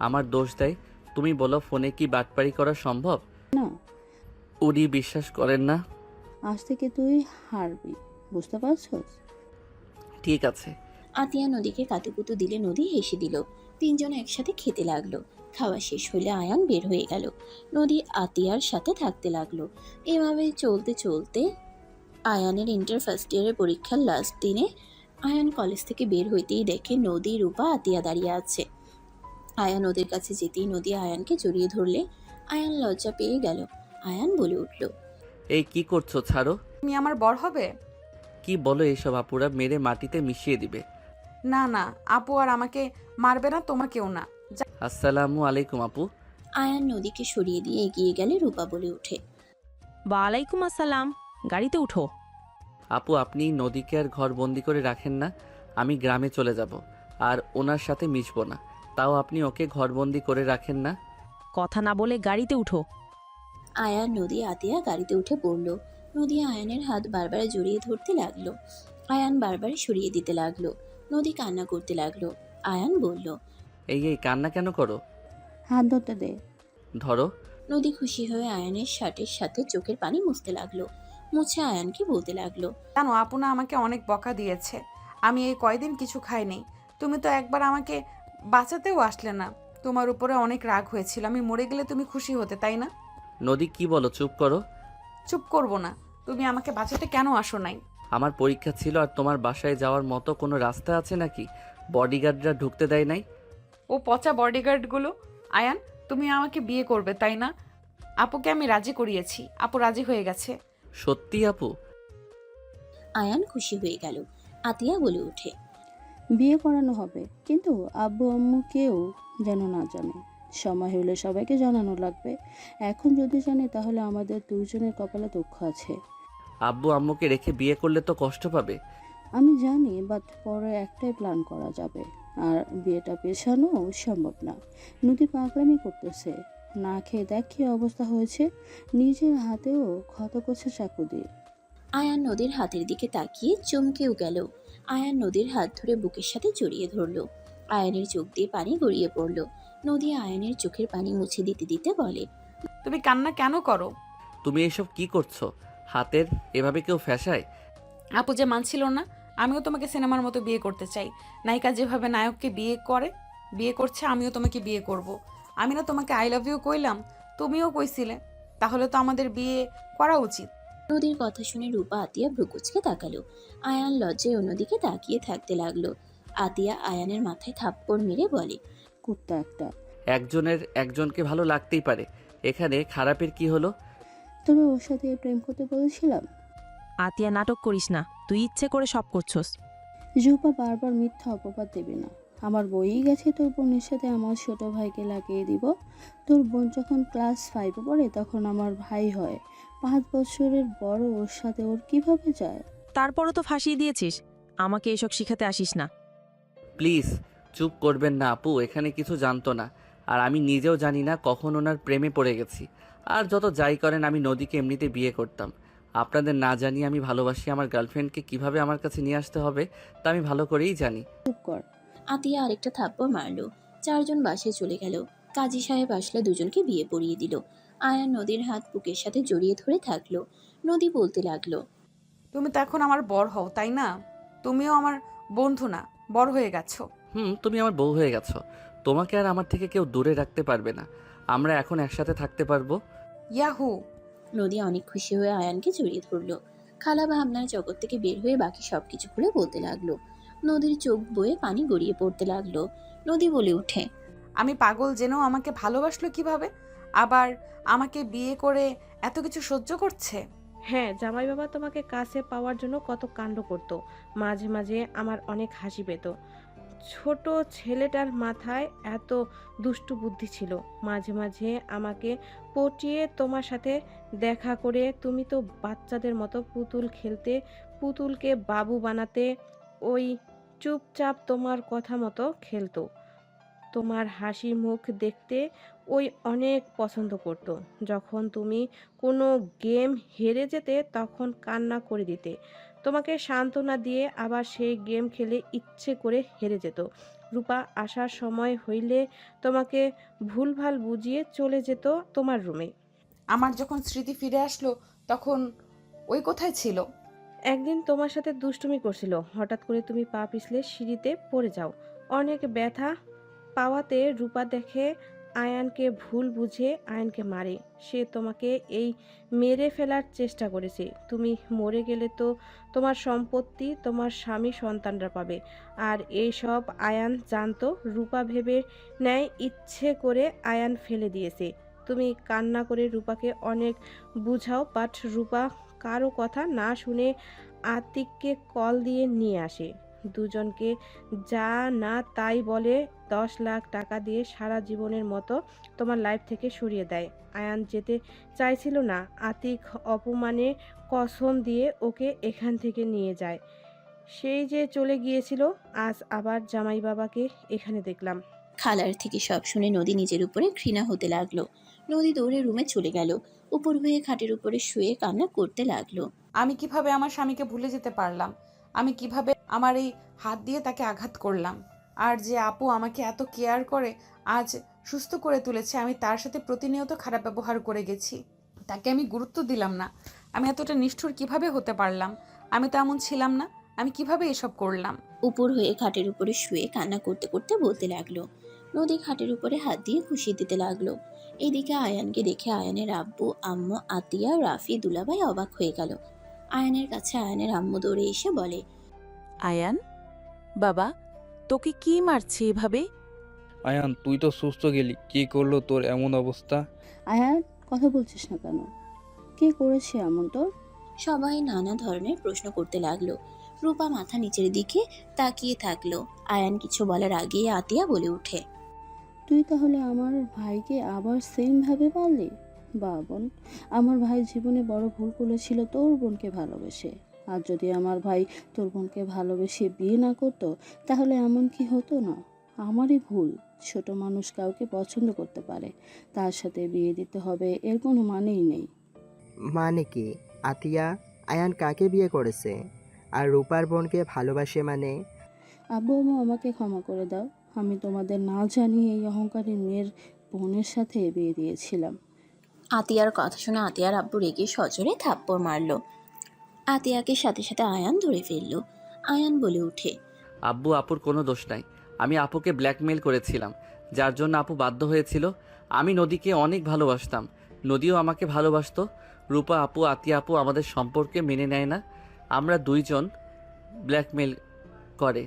আমার দোষ দেয়। তুমি বলো, ফোনে কি বাটপারি করা সম্ভব? না, উনি বিশ্বাস করেন না। আজ থেকে তুই হারবি, বুঝতে পারছস? ঠিক আছে। আতিয়া নদীকে কাতুকুতু দিলে নদী হেসে দিল। তিনজন একসাথে খেতে লাগলো। খাওয়া শেষ হলে আয়ান বের হয়ে গেল। নদী আতিয়ার সাথে থাকতে লাগলো। এভাবে চলতে চলতে আয়ানের ইন্টার ফার্স্ট ইয়ারের পরীক্ষার লাস্ট দিনে আয়ান কলেজ থেকে বের হইতেই দেখে নদী, রূপা, আতিয়া দাঁড়িয়ে আছে। আয়ান ওদের কাছে যেতেই নদী আয়ানকে জড়িয়ে ধরলে আয়ান লজ্জা পেয়ে গেল। আয়ান বলে উঠল, এই কি করছো, ছাড়ো। তুমি আমার বর হবে? কি বলো এইসব? আপুরা মেরে মাটিতে মিশিয়ে দিবে। না না, আপু আর আমাকে মারবে না, তোমাকেও না। আসসালামু আলাইকুম আপু। আয়ান নদীকে সরিয়ে দিয়ে এগিয়ে গেলে রূপা বলে ওঠে, ওয়ালাইকুম আসসালাম। গাড়িতে উঠো। আপু, আপনি নদীকে আর ঘর বন্দি করে রাখেন না। আমি গ্রামে চলে যাব, আর ওনার সাথে মিশবো না। তাও আপনি ওকে ঘরবন্দি করে রাখেন না। কথা না বলে গাড়িতে উঠো। আয়ান, নদী, আতিয়া গাড়িতে উঠে পড়ল। নদী আয়ানের হাত বারবার জড়িয়ে ধরতে লাগলো। আয়ান বারবার সরিয়ে দিতে লাগলো। নদী কান্না করতে লাগলো। আয়ান বলল, এই এই কান্না কেন করো? হাত ধরতে দে। ধরো। নদী খুশি হয়ে আয়ানের শার্টের সাথে চোখের পানি মুছতে লাগলো। মুছে আয়ানকে বলতে লাগলো, জানো, আপু না আমাকে অনেক বকা দিয়েছে। আমি এই কয়দিন কিছু খাইনি। তুমি তো একবার আমাকে বাঁচাতেও আসলে না। তোমার উপরে অনেক রাগ হয়েছিল। আমি মরে গেলে তুমি খুশি হতে, তাই না? নদী, কি বলো? চুপ করো। চুপ করবো না। তুমি আমাকে বাঁচাতে কেন আসো নাই? আমার পরীক্ষা ছিল, আর তোমার বাসায় যাওয়ার মতো কোনো রাস্তা আছে নাকি? বডিগার্ডরা ঢুকতে দেয় নাই? ও পচা বডিগার্ডগুলো। আয়ান, তুমি আমাকে বিয়ে করবে, তাই না? আপুকে আমি রাজি করিয়েছি। আপু রাজি হয়ে গেছে। সত্যি আপু? আয়ান খুশি হয়ে গেল। আতিয়া বলে ওঠে, বিয়ে করানো হবে, কিন্তু আব্বু আম্মু কেউ যেন না জানে। সময় হলে সবাইকে জানানো লাগবে। এখন যদি জানে তাহলে আমাদের দুজনের কপালে দুঃখ আছে। আব্বু আম্মুকে রেখে বিয়ে করলে তো কষ্ট পাবে। আমি জানি, বাট পরে একটাই প্ল্যান করা যাবে। আর বিয়েটা পেছানো সম্ভব না। নদী পাগলামি করতেছে। না খেয়ে দেখ কি অবস্থা হয়েছে। নিজের হাতেও ক্ষত করছে চাকু দিয়ে। আয়ান নদীর হাতের দিকে তাকিয়ে চমকেও গেল। আয়ান নদীর হাত ধরে বুকের সাথে জড়িয়ে ধরলো। আয়ানের চোখ দিয়ে পানি গড়িয়ে পড়লো। নদী আয়ানের চোখের পানি মুছে দিতে দিতে বলে, তুমি কান্না কেন করো? তুমি এসব কি করছো? হাতের এভাবে কেউ ফ্যাসায়? আপু যে মানছিল না, আমিও তোমাকে সিনেমার মতো বিয়ে করতে চাই। নায়িকা যেভাবে নায়ককে বিয়ে করছে, আমিও তোমাকে বিয়ে করব। আমি না তোমাকে আই লাভ ইউ কইলাম, তুমিও কইছিলে, তাহলে তো আমাদের বিয়ে করা উচিত। নদীর কথা শুনে রূপা আতিয়া ভ্রুকুচকে তাকালো। আয়ান লজ্জায় অন্যদিকে তাকিয়ে থাকতে লাগলো। আতিয়া আয়ানের মাথায় থাপ্পড় মেরে বলে, কুত্তা একটা। একজনের একজনকে ভালো লাগতেই পারে, এখানে খারাপের কি হলো? তবে ওর সাথে প্রেম করতে বলেছিলাম। আতিয়া নাটক করিস না, তুই ইচ্ছে করে সব করছস। রূপা বারবার মিথ্যা অপবাদ দেবে না। আমার বইই গেছে তোর বোনের সাথে আমার ছোট ভাইকে লাগিয়ে দিব। তোর বোন যখন ক্লাস 5-এ পড়ে তখন আমার ভাই হয়। 5 বছরের বড়, ওর সাথে ওর কিভাবে যায়? তারপরও তো ফাঁসিয়ে দিয়েছিস। আমাকে এসব শিখাতে আসিস না। প্লিজ চুপ করবেন না আপু, এখানে কিছু জানতো না। আর আমি নিজেও জানি না কখন ওনার প্রেমে পড়ে গেছি। আর যত যাই করেন, আমি নদীকে এমনিতে বিয়ে করতাম। আপনাদের না জানিয়ে আমি ভালোবাসি আমার গার্লফ্রেন্ডকে কিভাবে আমার কাছে নিয়ে আসতে হবে তা আমি ভালো করেই জানি। চুপ কর। আতিয়া আরেকটা থাপ্পড় মারলো। 4 জন বাসে চলে গেল। কাজী সাহেব আসলে দুজনকে বিয়ে পড়িয়ে দিল। আয়ান নদীর হাত বুকের সাথে জড়িয়ে ধরে থাকলো। নদী বলতে লাগলো, তুমি তো এখন আমার বর হও, তাই না? তুমিও আমার বন্ধু না, বড় হয়ে গেছো। তুমি আমার বউ হয়ে গেছো। তোমাকে আর আমার থেকে কেউ দূরে রাখতে পারবে না। আমরা এখন একসাথে থাকতে পারবো। ইয়াহু! নদী অনেক খুশি হয়ে আয়ানকে জড়িয়ে ধরলো। খালা ভাবনার জগৎ থেকে বের হয়ে বাকি সবকিছু খুলে বলতে লাগলো। নদীর চোখ বয়ে পানি গড়িয়ে পড়তে লাগলো। নদী বলে উঠে, আমি পাগল জেনেও আমাকে ভালোবাসলো কিভাবে? আবার আমাকে বিয়ে করে এত কিছু সহ্য করছে। হ্যাঁ, জামাই বাবা তোমাকে কাছে পাওয়ার জন্য কত কাণ্ড করতো। মাঝে মাঝে আমার অনেক হাসি পেত। ছোট ছেলেটার মাথায় এত দুষ্টু বুদ্ধি ছিল। মাঝে মাঝে আমাকে পটিয়ে তোমার সাথে দেখা করে তুমি তো বাচ্চাদের মতো পুতুল খেলতে, পুতুলকে বাবু বানাতে, ওই চুপচাপ তোমার কথা মতো খেলতো। তোমার হাসি মুখ দেখতে ওই অনেক পছন্দ করত। যখন তুমি কোনো গেম হেরে যেতে তখন কান্না করে দিতে। তোমাকে সান্ত্বনা দিয়ে আবার সেই গেম খেলে ইচ্ছে করে হেরে যেত। রূপা আসার সময় হইলে তোমাকে ভুলভাল বুঝিয়ে চলে যেত তোমার রুমে। আমার যখন স্মৃতি ফিরে আসলো তখন ওই কোথায় ছিল? একদিন তোমার সাথে দুষ্টুমি করছিল, হঠাৎ করে তুমি পা পিছলে সিঁড়িতে পড়ে যাও। অনেক ব্যথা পাওয়াতে রূপা দেখে আয়ানকে ভুল বুঝে আয়ানকে মারে। সে তোমাকে এই মেরে ফেলার চেষ্টা করেছে। তুমি মরে গেলে তো তোমার সম্পত্তি তোমার স্বামী সন্তানরা পাবে। আর এই সব আয়ান জানতো। রূপা ভেবে নেয় ইচ্ছে করে আয়ান ফেলে দিয়েছে। তুমি কান্না করে রূপাকে অনেক বুঝাও, বাট রূপা কারো কথা না শুনে আতিককে কল দিয়ে নিয়ে আসে। দুজনকে যা না তাই বলে 10 লাখ টাকা দিয়ে সারা জীবনের মতো তোমার লাইফ থেকে সরিয়ে দেয়। আয়ান যেতে চাইছিল না। আতিক অপমানে কসম দিয়ে ওকে এখান থেকে নিয়ে যায়। সেই যে চলে গিয়েছিল, আজ আবার জামাই বাবাকে এখানে দেখলাম। খালার থেকে সব শুনে নদী নিজের উপরে ঘৃণা হতে লাগলো। নদী দৌড়ে রুমে চলে গেল। উপর হয়ে খাটের উপরে শুয়ে কান্না করতে লাগলো। আমি কিভাবে আমার স্বামীকে ভুলে যেতে পারলাম? আমি কিভাবে আমার এই হাত দিয়ে তাকে আঘাত করলাম? আর যে আপু আমাকে এত কেয়ার করে আজ সুস্থ করে তুলেছে, আমি তার সাথে প্রতিনিয়ত খারাপ ব্যবহার করে গেছি। তাকে আমি গুরুত্ব দিলাম না। আমি এতটা নিষ্ঠুর কিভাবে হতে পারলাম? আমি তো এমন ছিলাম না। আমি কিভাবে এসব করলাম? উপর হয়ে খাটের উপরে শুয়ে কান্না করতে করতে বলতে লাগলো। নদী খাটের উপরে হাত দিয়ে খুশি দিতে লাগলো। এদিকে আয়ানকে দেখে আয়ানের আব্বু, আম্মু, আতিয়া, রাফি, দুলাভাই অবাক হয়ে গেল। আয়ানের কাছে আয়ানের আম্মু দৌড়ে এসে বলে, আয়ান, বাবা, তোকে কি মারছে এভাবে? আয়ান, তুই তো সুস্থ গেলি, কি করলো তোর এমন অবস্থা? আয়ান, কথা বলছিস না কেন? কে করেছে এমন তোর? সবাই নানা ধরনের প্রশ্ন করতে লাগলো। রূপা মাথা নিচের দিকে তাকিয়ে থাকলো। আয়ান কিছু বলার আগেই আতিয়া বলে ওঠে, তুই তাহলে আমার ভাইকে আবার সেম ভাবে পারলি? বা বোন, আমার ভাই জীবনে বড় ভুল করেছিল তোর বোনকে ভালোবেসে। আর যদি আমার ভাই তোর বোনকে ভালোবেসে বিয়ে না করতো তাহলে এমন কি হতো না? আমারই ভুল। ছোট মানুষ কাউকে পছন্দ করতে পারে, তার সাথে বিয়ে দিতে হবে এর কোনো মানেই নেই। মানে কি? আতিয়া, আয়ান কাকে বিয়ে করেছে? আর রূপার বোনকে ভালোবাসে মানে? আব্বু আম্মু আমাকে ক্ষমা করে দাও। আমি তোমাদের না জানিয়ে এই অহংকারী মেয়ের বোনের সাথে বিয়ে দিয়েছিলাম। আতিয়ার কথা শুনে আতিয়ার আব্বু রেগে সজোরে থাপ্পড় মারল। আতিয়াকে সাথে সাথে আয়ান ধরে ফেলল। আয়ান বলে উঠে, আব্বু আপুর কোনো দোষ নাই। আমি আপুকে ব্ল্যাকমেল করেছিলাম, যার জন্য আপু বাধ্য হয়েছিল। আমি নদীকে অনেক ভালোবাসতাম, নদীও আমাকে ভালোবাসতো। রূপা আপু, আতিয়া আপু আমাদের সম্পর্কে মেনে নেয় না। আমরা দুইজন ব্ল্যাকমেল করে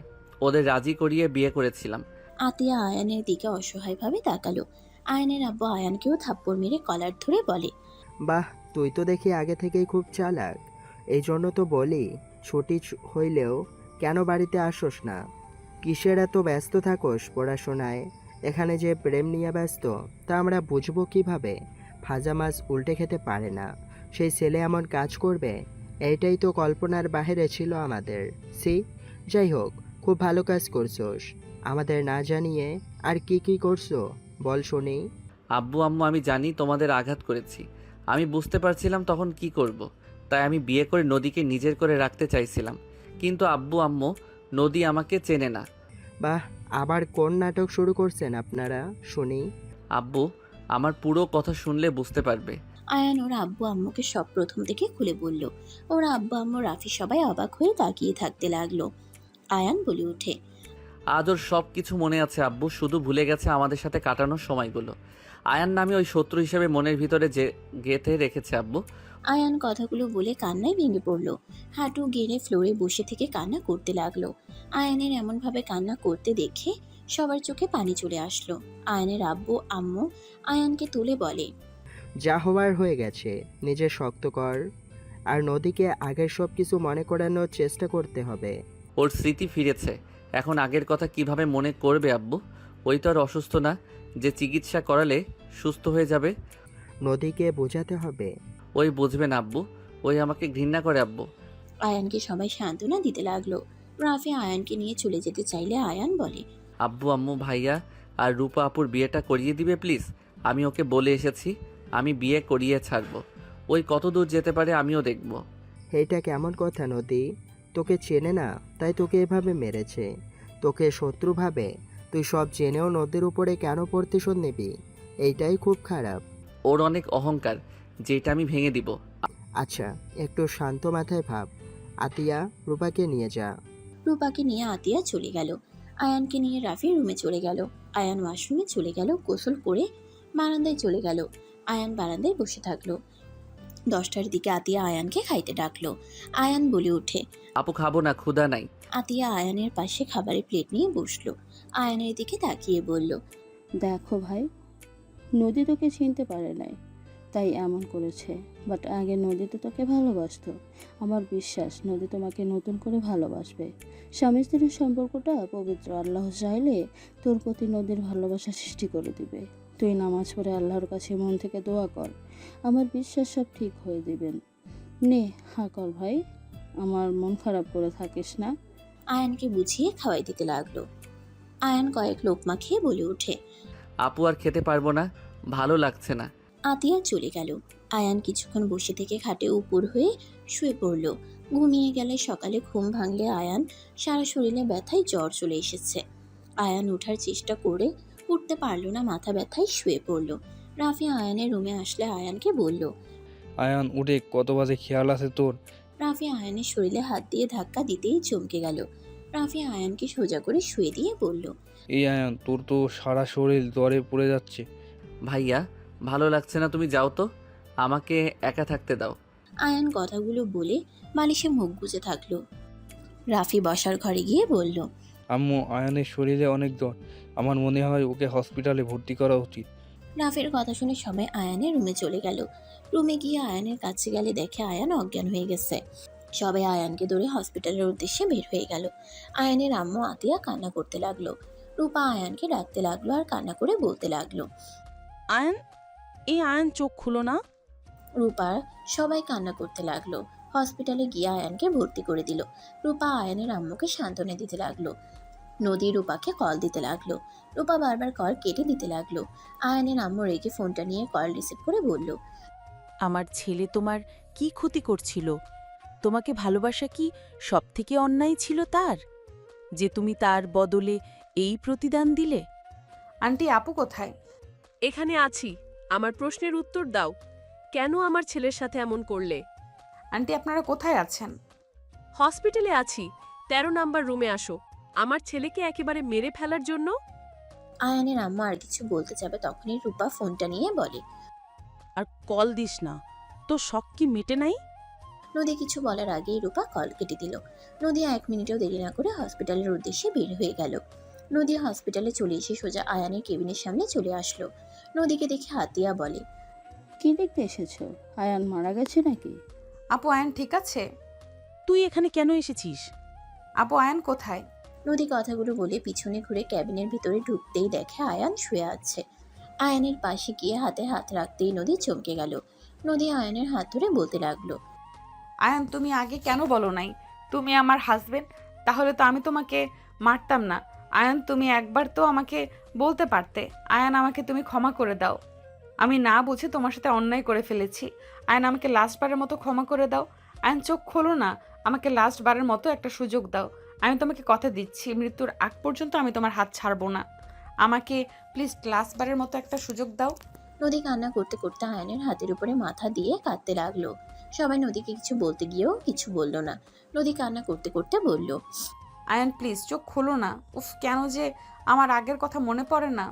ওদের রাজি করিয়ে বিয়ে করেছিলাম। আতিয়া আয়ানের দিকে অসহায়ভাবে তাকালো। আয়ানের আব্বু আয়ানকেও থাপ্পড় মেরে কলার ধরে বলে, বাহ, তুই তো দেখি আগে থেকেই খুব চালাক। এই জন্য তো বলি, ছুটি হইলেও কেন বাড়িতে আসোস না? কিসের এত ব্যস্ত থাকোস পড়াশোনায়? এখানে যে প্রেম নিয়ে ব্যস্ত তা আমরা বুঝবো কিভাবে? ভাজা মাছ উল্টে খেতে পারে না, সেই ছেলে এমন কাজ করবে, এইটাই তো কল্পনার বাহিরে ছিল আমাদের। সি, যাই হোক, খুব ভালো কাজ করছোস। আমাদের না জানিয়ে আর কি কি করছো বল শুনি। আব্বু আম্মু, আমি জানি তোমাদের আঘাত করেছি। আমি বুঝতে পারছিলাম তখন কি করব। তাই আমি বিয়ে করে নদীকে নিজের করে রাখতে চাইছিলাম। কিন্তু আব্বু আম্মু, নদী আমাকে চেনে না। বাহ, আবার কোন নাটক শুরু করছেন আপনারা শুনি। আব্বু আমার পুরো কথা শুনলে বুঝতে পারবে। আয়ান ওর আব্বু আম্মুকে সব প্রথম থেকে খুলে বলল। ওর আব্বু আম্মু রাফি সবাই অবাক হয়ে তাকিয়ে থাকতে লাগলো। আয়ান বলে ওঠে, আজ ওর সব কিছু মনে আছে আব্বু, শুধু ভুলে গেছে আমাদের সাথে কাটানোর সময়গুলো। আয়ান নামে ওই শত্রু হিসেবে মনের ভিতরে যে গেঁথে রেখেছে আব্বু। আয়ান কথাগুলো বলে কান্নায় ভেঙে পড়ল। হাঁটু গেড়ে ফ্লোরে বসে থেকে কান্না করতে লাগলো। আয়ানের এমনভাবে কান্না করতে দেখে সবার চোখে পানি চলে আসলো। আয়ানের আব্বু আম্মু আয়ানকে তুলে বলে, যা হওয়ার হয়ে গেছে, নিজে শক্ত কর। আর নদীকে আগের সব কিছু মনে করানোর চেষ্টা করতে হবে। ওর স্মৃতি ফিরেছে, এখন আগের কথা কিভাবে মনে করবে আব্বু? ওই তো আর অসুস্থ না যে চিকিৎসা করালে সুস্থ হয়ে যাবে। নদীকে বোঝাতে হবে। ওই বুঝবে না আব্বু, ওই আমাকে ঘৃণা করে আব্বু। আয়ানকে সবাই সান্ত্বনা দিতে লাগলো। রাফি আয়ানকে নিয়ে চলে যেতে চাইলে আয়ান বলে, আব্বু আম্মু, ভাইয়া আর রূপা আপুর বিয়েটা করিয়ে দিবে প্লিজ। আমি ওকে বলে এসেছি, আমি বিয়ে করিয়ে ছাড়বো। ওই কত দূর যেতে পারে আমিও দেখব। এইটা কেমন কথা নদী? তোকে চেনে না তাই তোকে এভাবে মেরেছে, তোকে শত্রু ভাবে। তুই সব জেনেও নদীর উপরে কেন প্রতিশোধ নিবি? এইটাই খুব খারাপ। ওর অনেক অহংকার, যেটা আমি ভেঙে দিব। আচ্ছা, একটু শান্ত মাথায় ভাব। আতিয়া, রূপাকে নিয়ে যা। রূপাকে নিয়ে আতিয়া চলে গেল। আয়ানকে নিয়ে রাফি রুমে চলে গেল। আয়ান ওয়াশরুমে চলে গেল, গোসল করে বারান্দায় চলে গেল। আয়ান বারান্দায় বসে থাকলো। 10টার দিকে আতিয়া আয়ানকে খাইতে ডাকলো। আয়ান বলে ওঠে, আপু খাবো না, ক্ষুধা নাই। আতিয়া আয়ানের পাশে খাবারের প্লেট নিয়ে বসলো। আয়ানের দিকে তাকিয়ে বলল, দেখো ভাই, নদী তোকে চিনতে পারে নাই, তাই এমন করেছে। বাট আগে নদী তো তোকে ভালোবাসতো। আমার বিশ্বাস নদী তোমাকে নতুন করে ভালোবাসবে। স্বামী স্ত্রীর সম্পর্কটা পবিত্র। আল্লাহ চাইলে তোর প্রতি নদীর ভালোবাসা সৃষ্টি করে দিবে। তুই নামাজ পড়ে আল্লাহর কাছে মন থেকে দোয়া কর, আমার বিশ্বাস সব ঠিক হয়ে দিবেন। নে হা কর ভাই, আমার মন খারাপ করে থাকিস না। আয়ানকে বুঝিয়ে খাওয়াই দিতে লাগলো। আয়ান কয়েক লোকমা খেয়ে বলে ওঠে, আপু আর খেতে পারবো না, ভালো লাগছে না। আতিয়া চলে গেল। আয়ান কিছুক্ষণ বসে থেকে খাটে উপর হয়ে শুয়ে পড়ল। ঘুমিয়ে গেলে সকালে ঘুম ভাঙলে আয়ান সারা শরীরে ব্যথায় জ্বর চলে এসেছে। আয়ান ওঠার চেষ্টা করে উঠতে পারল না, মাথা ব্যথায় শুয়ে পড়ল। রাফি আয়ানের রুমে আসলে আয়ানকে বলল, আয়ান উঠে, কত বাজে খেয়াল আছে তোর? রাফি আয়ানের শরীরে হাত দিয়ে ধাক্কা দিতেই চমকে গেল। রাফি আয়ানকে সোজা করে শুয়ে দিয়ে বলল, এই আয়ান, তোর তো সারা শরীর জ্বরে পড়ে যাচ্ছে। ভাইয়া ভালো লাগছে না, তুমি যাও তো, আমাকে একা থাকতে দাও। আয়ান কথাগুলো বলে বালিশে মুখ গুজে থাকলো। রাফি বসার ঘরে গিয়ে বলল, আম্মু, আয়ানের শরীরে অনেক জ্বর, আমার মনে হয় ওকে হসপিটালে ভর্তি করা উচিত। রাফির কথা শুনে সবাই আয়ানের রুমে চলে গেল। রুমে গিয়ে আয়ানের কাছে গেলে দেখে আয়ান অজ্ঞান হয়ে গেছে। সবাই আয়ানকে ধরে হসপিটালের উদ্দেশ্যে বের হয়ে গেল। আয়ানের আম্মু আতিয়া কান্না করতে লাগলো। রূপা আয়ানকে ডাকতে লাগলো আর কান্না করে বলতে লাগলো, আয়ন, এই আয়ন চোখ খুলো না। রূপা সবাই কান্না করতে লাগলো। হসপিটালে গিয়ে আয়ানকে ভর্তি করে দিল। রূপা আয়ানের আম্মুকে সান্ত্বনা দিতে লাগলো। নদী রূপাকে কল দিতে লাগলো। রূপা বারবার কল কেটে দিতে লাগলো। আয়ানের আম্মু রেগে ফোনটা নিয়ে কল রিসিভ করে বলল, আমার ছেলে তোমার কি ক্ষতি করছিল? তোমাকে ভালোবাসা কি সবথেকে অন্যায় ছিল তার, যে তুমি তার বদলে এই প্রতিদান দিলে? আন্টি আপু কোথায়? এখানে আছি, আমার প্রশ্নের উত্তর দাও। কেন আমার ছেলের সাথে এমন করলে? আন্টি আপনারা কোথায় আছেন? হসপিটালে আছি, 13 নাম্বার রুমে আসো। আমার ছেলেকে একেবারে মেরে ফেলার জন্য। আয়ানের আম্মা আর কিছু বলতে যাবে তখনই রূপা ফোনটা নিয়ে বলে। আর কল দিস না, তোর শখ কি মেটে নাই? নদী কিছু বলার আগেই রূপা কল কেটে দিল। নদী 1 মিনিটও দেরি না করে হসপিটালের উদ্দেশ্যে বের হয়ে গেল। নদী হসপিটালে চলে এসে সোজা আয়ানের কেবিনের সামনে চলে আসলো। নদীকে দেখে হাতিয়া বলে, কি দেখতে এসেছো? আয়ান মারা গেছে নাকি? আপু আয়ান ঠিক আছে? তুই এখানে কেন এসেছিস? আপু আয়ান কোথায়? নদী কথাগুলো বলে পিছনে ঘুরে ক্যাবিনের ভিতরে ঢুকতেই দেখে আয়ান শুয়ে আছে। আয়ানের পাশে গিয়ে হাতে হাত রাখতেই নদী চমকে গেল। নদী আয়ানের হাত ধরে বলতে লাগলো, আয়ান তুমি আগে কেন বলো নাই তুমি আমার হাজবেন্ড? তাহলে তো আমি তোমাকে মারতাম না। আয়ান তুমি একবার তো আমাকে বলতে পারতে। আয়ান আমাকে তুমি ক্ষমা করে দাও, আমি না বুঝে তোমার সাথে অন্যায় করে ফেলেছি। আয়ান আমাকে লাস্টবারের মতো ক্ষমা করে দাও। আয়ান চোখ খোলো না, আমাকে লাস্টবারের মতো একটা সুযোগ দাও। আমি তোমাকে কথা দিচ্ছি, মৃত্যুর আগ পর্যন্ত আমি তোমার হাত ছাড়বো না। আমাকে প্লিজ লাস্টবারের মতো একটা সুযোগ দাও। নদী কান্না করতে করতে আয়ানের হাতের উপরে মাথা দিয়ে কাঁদতে লাগলো। সবাই নদীকে কিছু বলতে গিয়েও কিছু বলল না। নদী কান্না করতে করতে বলল, আয়ান প্লিজ চোখ খোলো না। উফ কেন যে আমার আগের কথা মনে পড়ে না।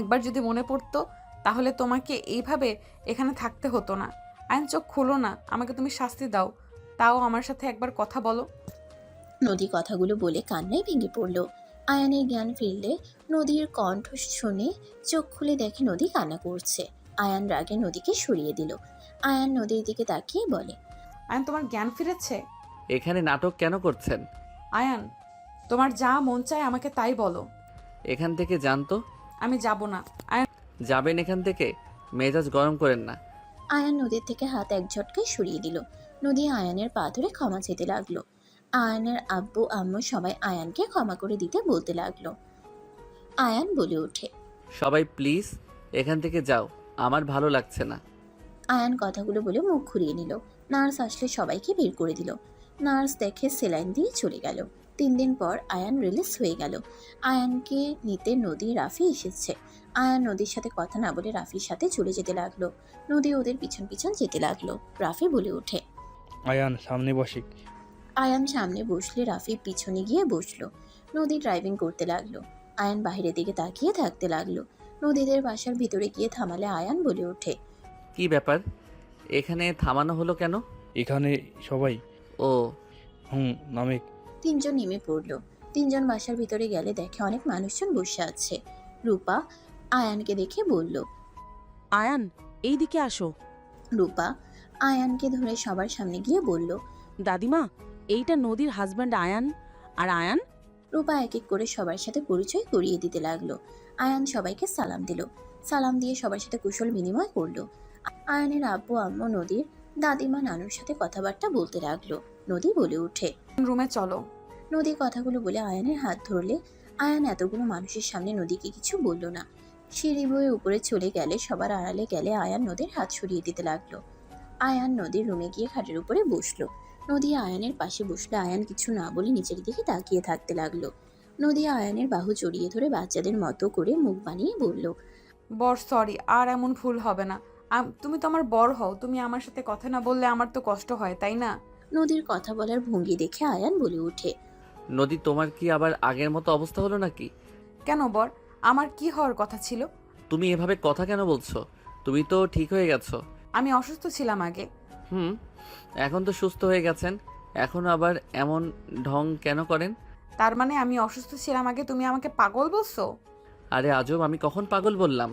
একবার যদি মনে পড়তো তাহলে তোমাকে এইভাবে এখানে থাকতে হতো না। আয়ান চোখ খোলো না, আমাকে তুমি শাস্তি দাও, তাও আমার সাথে একবার কথা বলো। নদী কথাগুলো বলে কান্নায় ভেঙে পড়ল। আয়ানের জ্ঞান ফিরলে নদীর কণ্ঠ শুনে চোখ খুলে দেখে নদী কান্না করছে। আয়ান রাগে নদীকে সরিয়ে দিল। আয়ান নদীর দিকে তাকিয়ে বলে, আয়ান তোমার জ্ঞান ফিরেছে? এখানে নাটক কেন করছেন? আয়ান তোমার যা মন চায় আমাকে তাই বলো। এখান থেকে জানতো। আমি যাব না। আয়ান যাবেন এখান থেকে? মেজাজ গরম করেন না। আয়ান নদীর থেকে হাত এক ঝটকায় সরিয়ে দিল। নদী আয়ানের পা ধরে ক্ষমা চেতে লাগলো। আয়ানের আব্বু আম্মু সবাই আয়ানকে ক্ষমা করে দিতে বলতে লাগলো। আয়ান বলে ওঠে, সবাই প্লিজ এখান থেকে যাও, আমার ভালো লাগছে না। আয়ান কথাগুলো বলে মুখ ঘুরিয়ে নিল। নার্স আসলে সবাইকে বের করে দিল। নার্স দেখে সেলাইন দিয়ে চলে গেল। 3 দিন পর আয়ান রিলিজ হয়ে গেল। আয়ানকে নিতে নদী রাফি এসেছে। আয়ান নদীর সাথে কথা না বলে রাফির সাথে চলে যেতে লাগলো। নদী ওদের পিছন পিছন যেতে লাগলো। রাফি বলে ওঠে, আয়ান সামনে বসিক। আয়ান সামনে বসলে রাফি পিছনে গিয়ে বসলো। নদী ড্রাইভিং করতে লাগলো। আয়ান বাইরের দিকে তাকিয়ে থাকতে লাগলো। নদীদের বাসার ভিতরে গিয়ে থামালে আয়ান বলে ওঠে, কি ব্যাপার, এখানে থামানো হলো কেন? এখানে সবাই। ও নামেক। 3 জন নেমে পড়লো। 3 জন বাসার ভিতরে গেলে দেখে অনেক মানুষজন বসে আছে। রূপা আয়ানকে দেখে বলল, আয়ান এই দিকে আসো। রূপা আয়ানকে ধরে সবার সামনে গিয়ে বলল, দাদিমা, এইটা নদীর হাজব্যান্ড আয়ান। আর আয়ান? রূপা এক এক করে সবার সাথে পরিচয় করিয়ে দিতে লাগলো। আয়ান সবাইকে সালাম দিল। সালাম দিয়ে সবার সাথে কুশল বিনিময় করলো। আয়ানের আব্বু আম্মু নদীর দাদিমা নানুর সাথে কথাবার্তা বলতে লাগলো। নদী বলে ওঠে, রুমে চলো। নদী কথাগুলো বলে আয়ানের হাত ধরলে আয়ান এতগুলো মানুষের সামনে নদীকে কিছু বলল না। সিঁড়ি বয়ে উপরে চলে গেলে সবার আড়ালে গেলে আয়ান নদীর হাত সরিয়ে দিতে লাগলো। আয়ান নদীর রুমে গিয়ে খাটের উপরে বসলো। নদী আয়ানের পাশে বসলে আয়ান কিছু না বলে নিচের দিকে তাকিয়ে থাকতে লাগলো। নদী আয়ানের বাহু জড়িয়ে ধরে বাচ্চাদের মতো করে মুখ বানিয়ে বলল, বর সরি, আর এমন ভুল হবে না। তুমি তো আমার বর হও, তুমি আমার সাথে কথা না বললে আমার তো কষ্ট হয়, তাই না? নদীর কথা বলার ভঙ্গি দেখে আয়ান বলে ওঠে, নদী, তোমার কি আবার আগের মতো অবস্থা হলো নাকি? কেন বর, আমার কি হওয়ার কথা ছিল? তুমি এভাবে কথা কেন বলছো? তুমি তো ঠিক হয়ে গেছো। আমি অসুস্থ ছিলাম আগে। এখন তো সুস্থ হয়ে গেছেন, এখন আবার এমন ঢং কেন করেন? তার মানে আমি অসুস্থ ছিলাম আগে, তুমি আমাকে পাগল বলছো? আরে আজব, আমি কখন পাগল বললাম?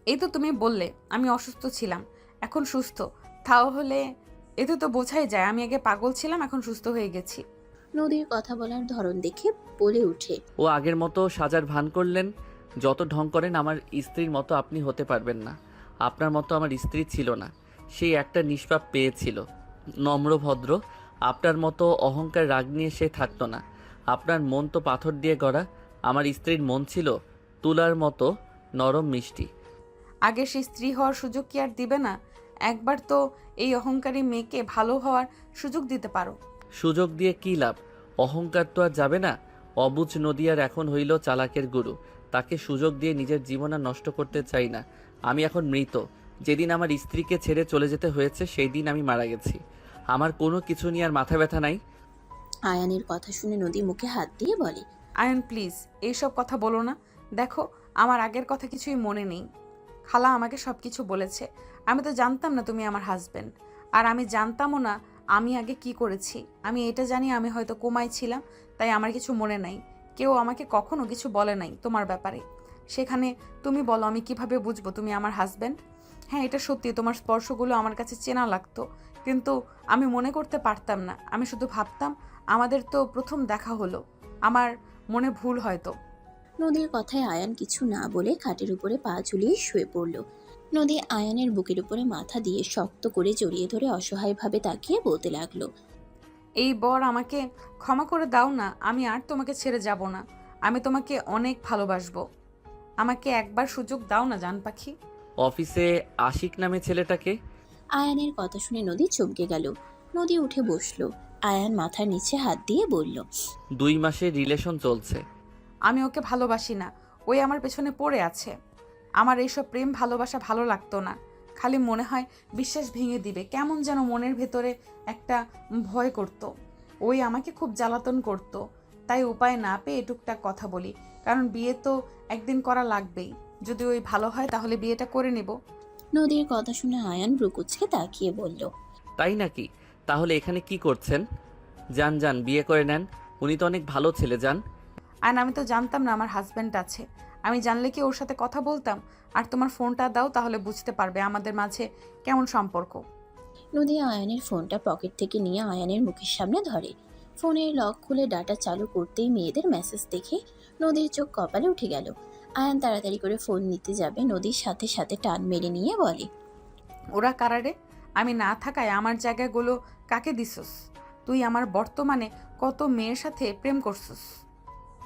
এই তো তুমি বললে আমি অসুস্থ ছিলাম, এখন সুস্থ। তাহলে এতে তো বোঝাই যায় আমি আগে পাগল ছিলাম, এখন সুস্থ হয়ে গেছি। নদীর কথা বলার ধরন দেখে বলে ওঠে, ও আগের মতো সাজার ভান করলেন। যত ঢং করেন আমার স্ত্রীর মতো আপনি হতে পারবেন না। আপনার মতো আমার স্ত্রী ছিল না, সেই একটা নিষ্পাপ পেয়েছিল, নম্র ভদ্র। আপনার মতো অহংকার রাগ নিয়ে সে থাকতো না। আপনার মন তো পাথর দিয়ে গড়া, আমার স্ত্রীর মন ছিল তুলার মতো নরম মিষ্টি। আগে সে স্ত্রী হওয়ার সুযোগ কি আর দিবে না? একবার তো এই অহংকারী মেয়েকে ভালো হওয়ার সুযোগ দিতে পারো। সুযোগ দিয়ে কী লাভ? অহংকার তো আর যাবে না। অবুঝ নদীয়ার এখন হইল চালাকের গুরু। তাকে সুযোগ দিয়ে নিজের জীবন আর নষ্ট করতে চাই না। আমি এখন মৃত। যেদিন আমার স্ত্রীকে ছেড়ে চলে যেতে হয়েছে সেই দিন আমি মারা গেছি। আমার কোনো কিছু নিয়ে আর মাথা ব্যথা নাই। আয়ানের কথা শুনে নদী মুখে হাত দিয়ে বলে, আয়ন প্লিজ এইসব কথা বলো না। দেখো আমার আগের কথা কিছুই মনে নেই। খালা আমাকে সব কিছু বলেছে। আমি তো জানতাম না তুমি আমার হাজবেন্ড। আর আমি জানতামও না আমি আগে কি করেছি। আমি এটা জানি আমি হয়তো কোমায় ছিলাম, তাই আমার কিছু মনে নাই। কেউ আমাকে কখনো কিছু বলে নাই তোমার ব্যাপারে। সেখানে তুমি বলো আমি কিভাবে বুঝবো তুমি আমার হাজবেন্ড? হ্যাঁ এটা সত্যি, তোমার স্পর্শগুলো আমার কাছে চেনা লাগতো, কিন্তু আমি মনে করতে পারতাম না। আমি শুধু ভাবতাম আমাদের তো প্রথম দেখা হলো, আমার মনে ভুল হয়তো। নদীর কথায় আয়ান কিছু না বলে খাটের উপরে পা ঝুলিয়ে শুয়ে পড়ল। নদী আয়ানের বুকের উপরে মাথা দিয়ে শক্ত করে জড়িয়ে ধরে অসহায়ভাবে তাকিয়ে বলতে লাগলো, এই বর আমাকে ক্ষমা করে দাও না, আমি আর তোমাকে ছেড়ে যাব না। আমি তোমাকে অনেক ভালোবাসবো। আমাকে একবার সুযোগ দাও না জান পাখি। অফিসে আশিক নামে ছেলেটাকে? আয়ানের কথা শুনে নদী চমকে গেল। নদী উঠে বসলো। আয়ান মাথার নিচে হাত দিয়ে বলল, 2 মাসের রিলেশন চলছে। আমি ওকে ভালোবাসি না, ওই আমার পেছনে পড়ে আছে। আমার এইসব প্রেম ভালোবাসা ভালো লাগতো না। খালি মনে হয় বিশ্বাস ভেঙে দিবে, কেমন যেন মনের ভেতরে একটা ভয় করতো। ওই আমাকে খুব জ্বালাতন করতো। তাই উপায় না পেয়ে টুকটাক কথা বলি, কারণ বিয়ে তো একদিন করা লাগবেই। যদি ওই ভালো হয় তাহলে বিয়েটা করে নেব। নদীর কথা শুনে আয়ান ব্রুকুচকে তাকিয়ে বলল, তাই নাকি? তাহলে এখানে কি করছেন? যান যান বিয়ে করে নেন। উনি তো অনেক ভালো ছেলে। যান। আর আমি তো জানতাম না আমার হাজব্যান্ড আছে। আমি জানলে কি ওর সাথে কথা বলতাম? আর তোমার ফোনটা দাও, তাহলে বুঝতে পারবে আমাদের মাঝে কেমন সম্পর্ক। নদী আয়ানের ফোনটা পকেট থেকে নিয়ে আয়ানের মুখের সামনে ধরে। ফোনের লক খুলে ডাটা চালু করতেই মেয়েদের মেসেজ দেখে নদীর চোখ কপালে উঠে গেল। আয়ান তাড়াতাড়ি করে ফোন নিতে যাবে, নদীর সাথে সাথে টান মেরে নিয়ে বলে, ওরা কারারে? আমি না থাকায় আমার জায়গাগুলো কাকে দিছস? তুই আমার বর্তমানে কত মেয়ের সাথে প্রেম করছস?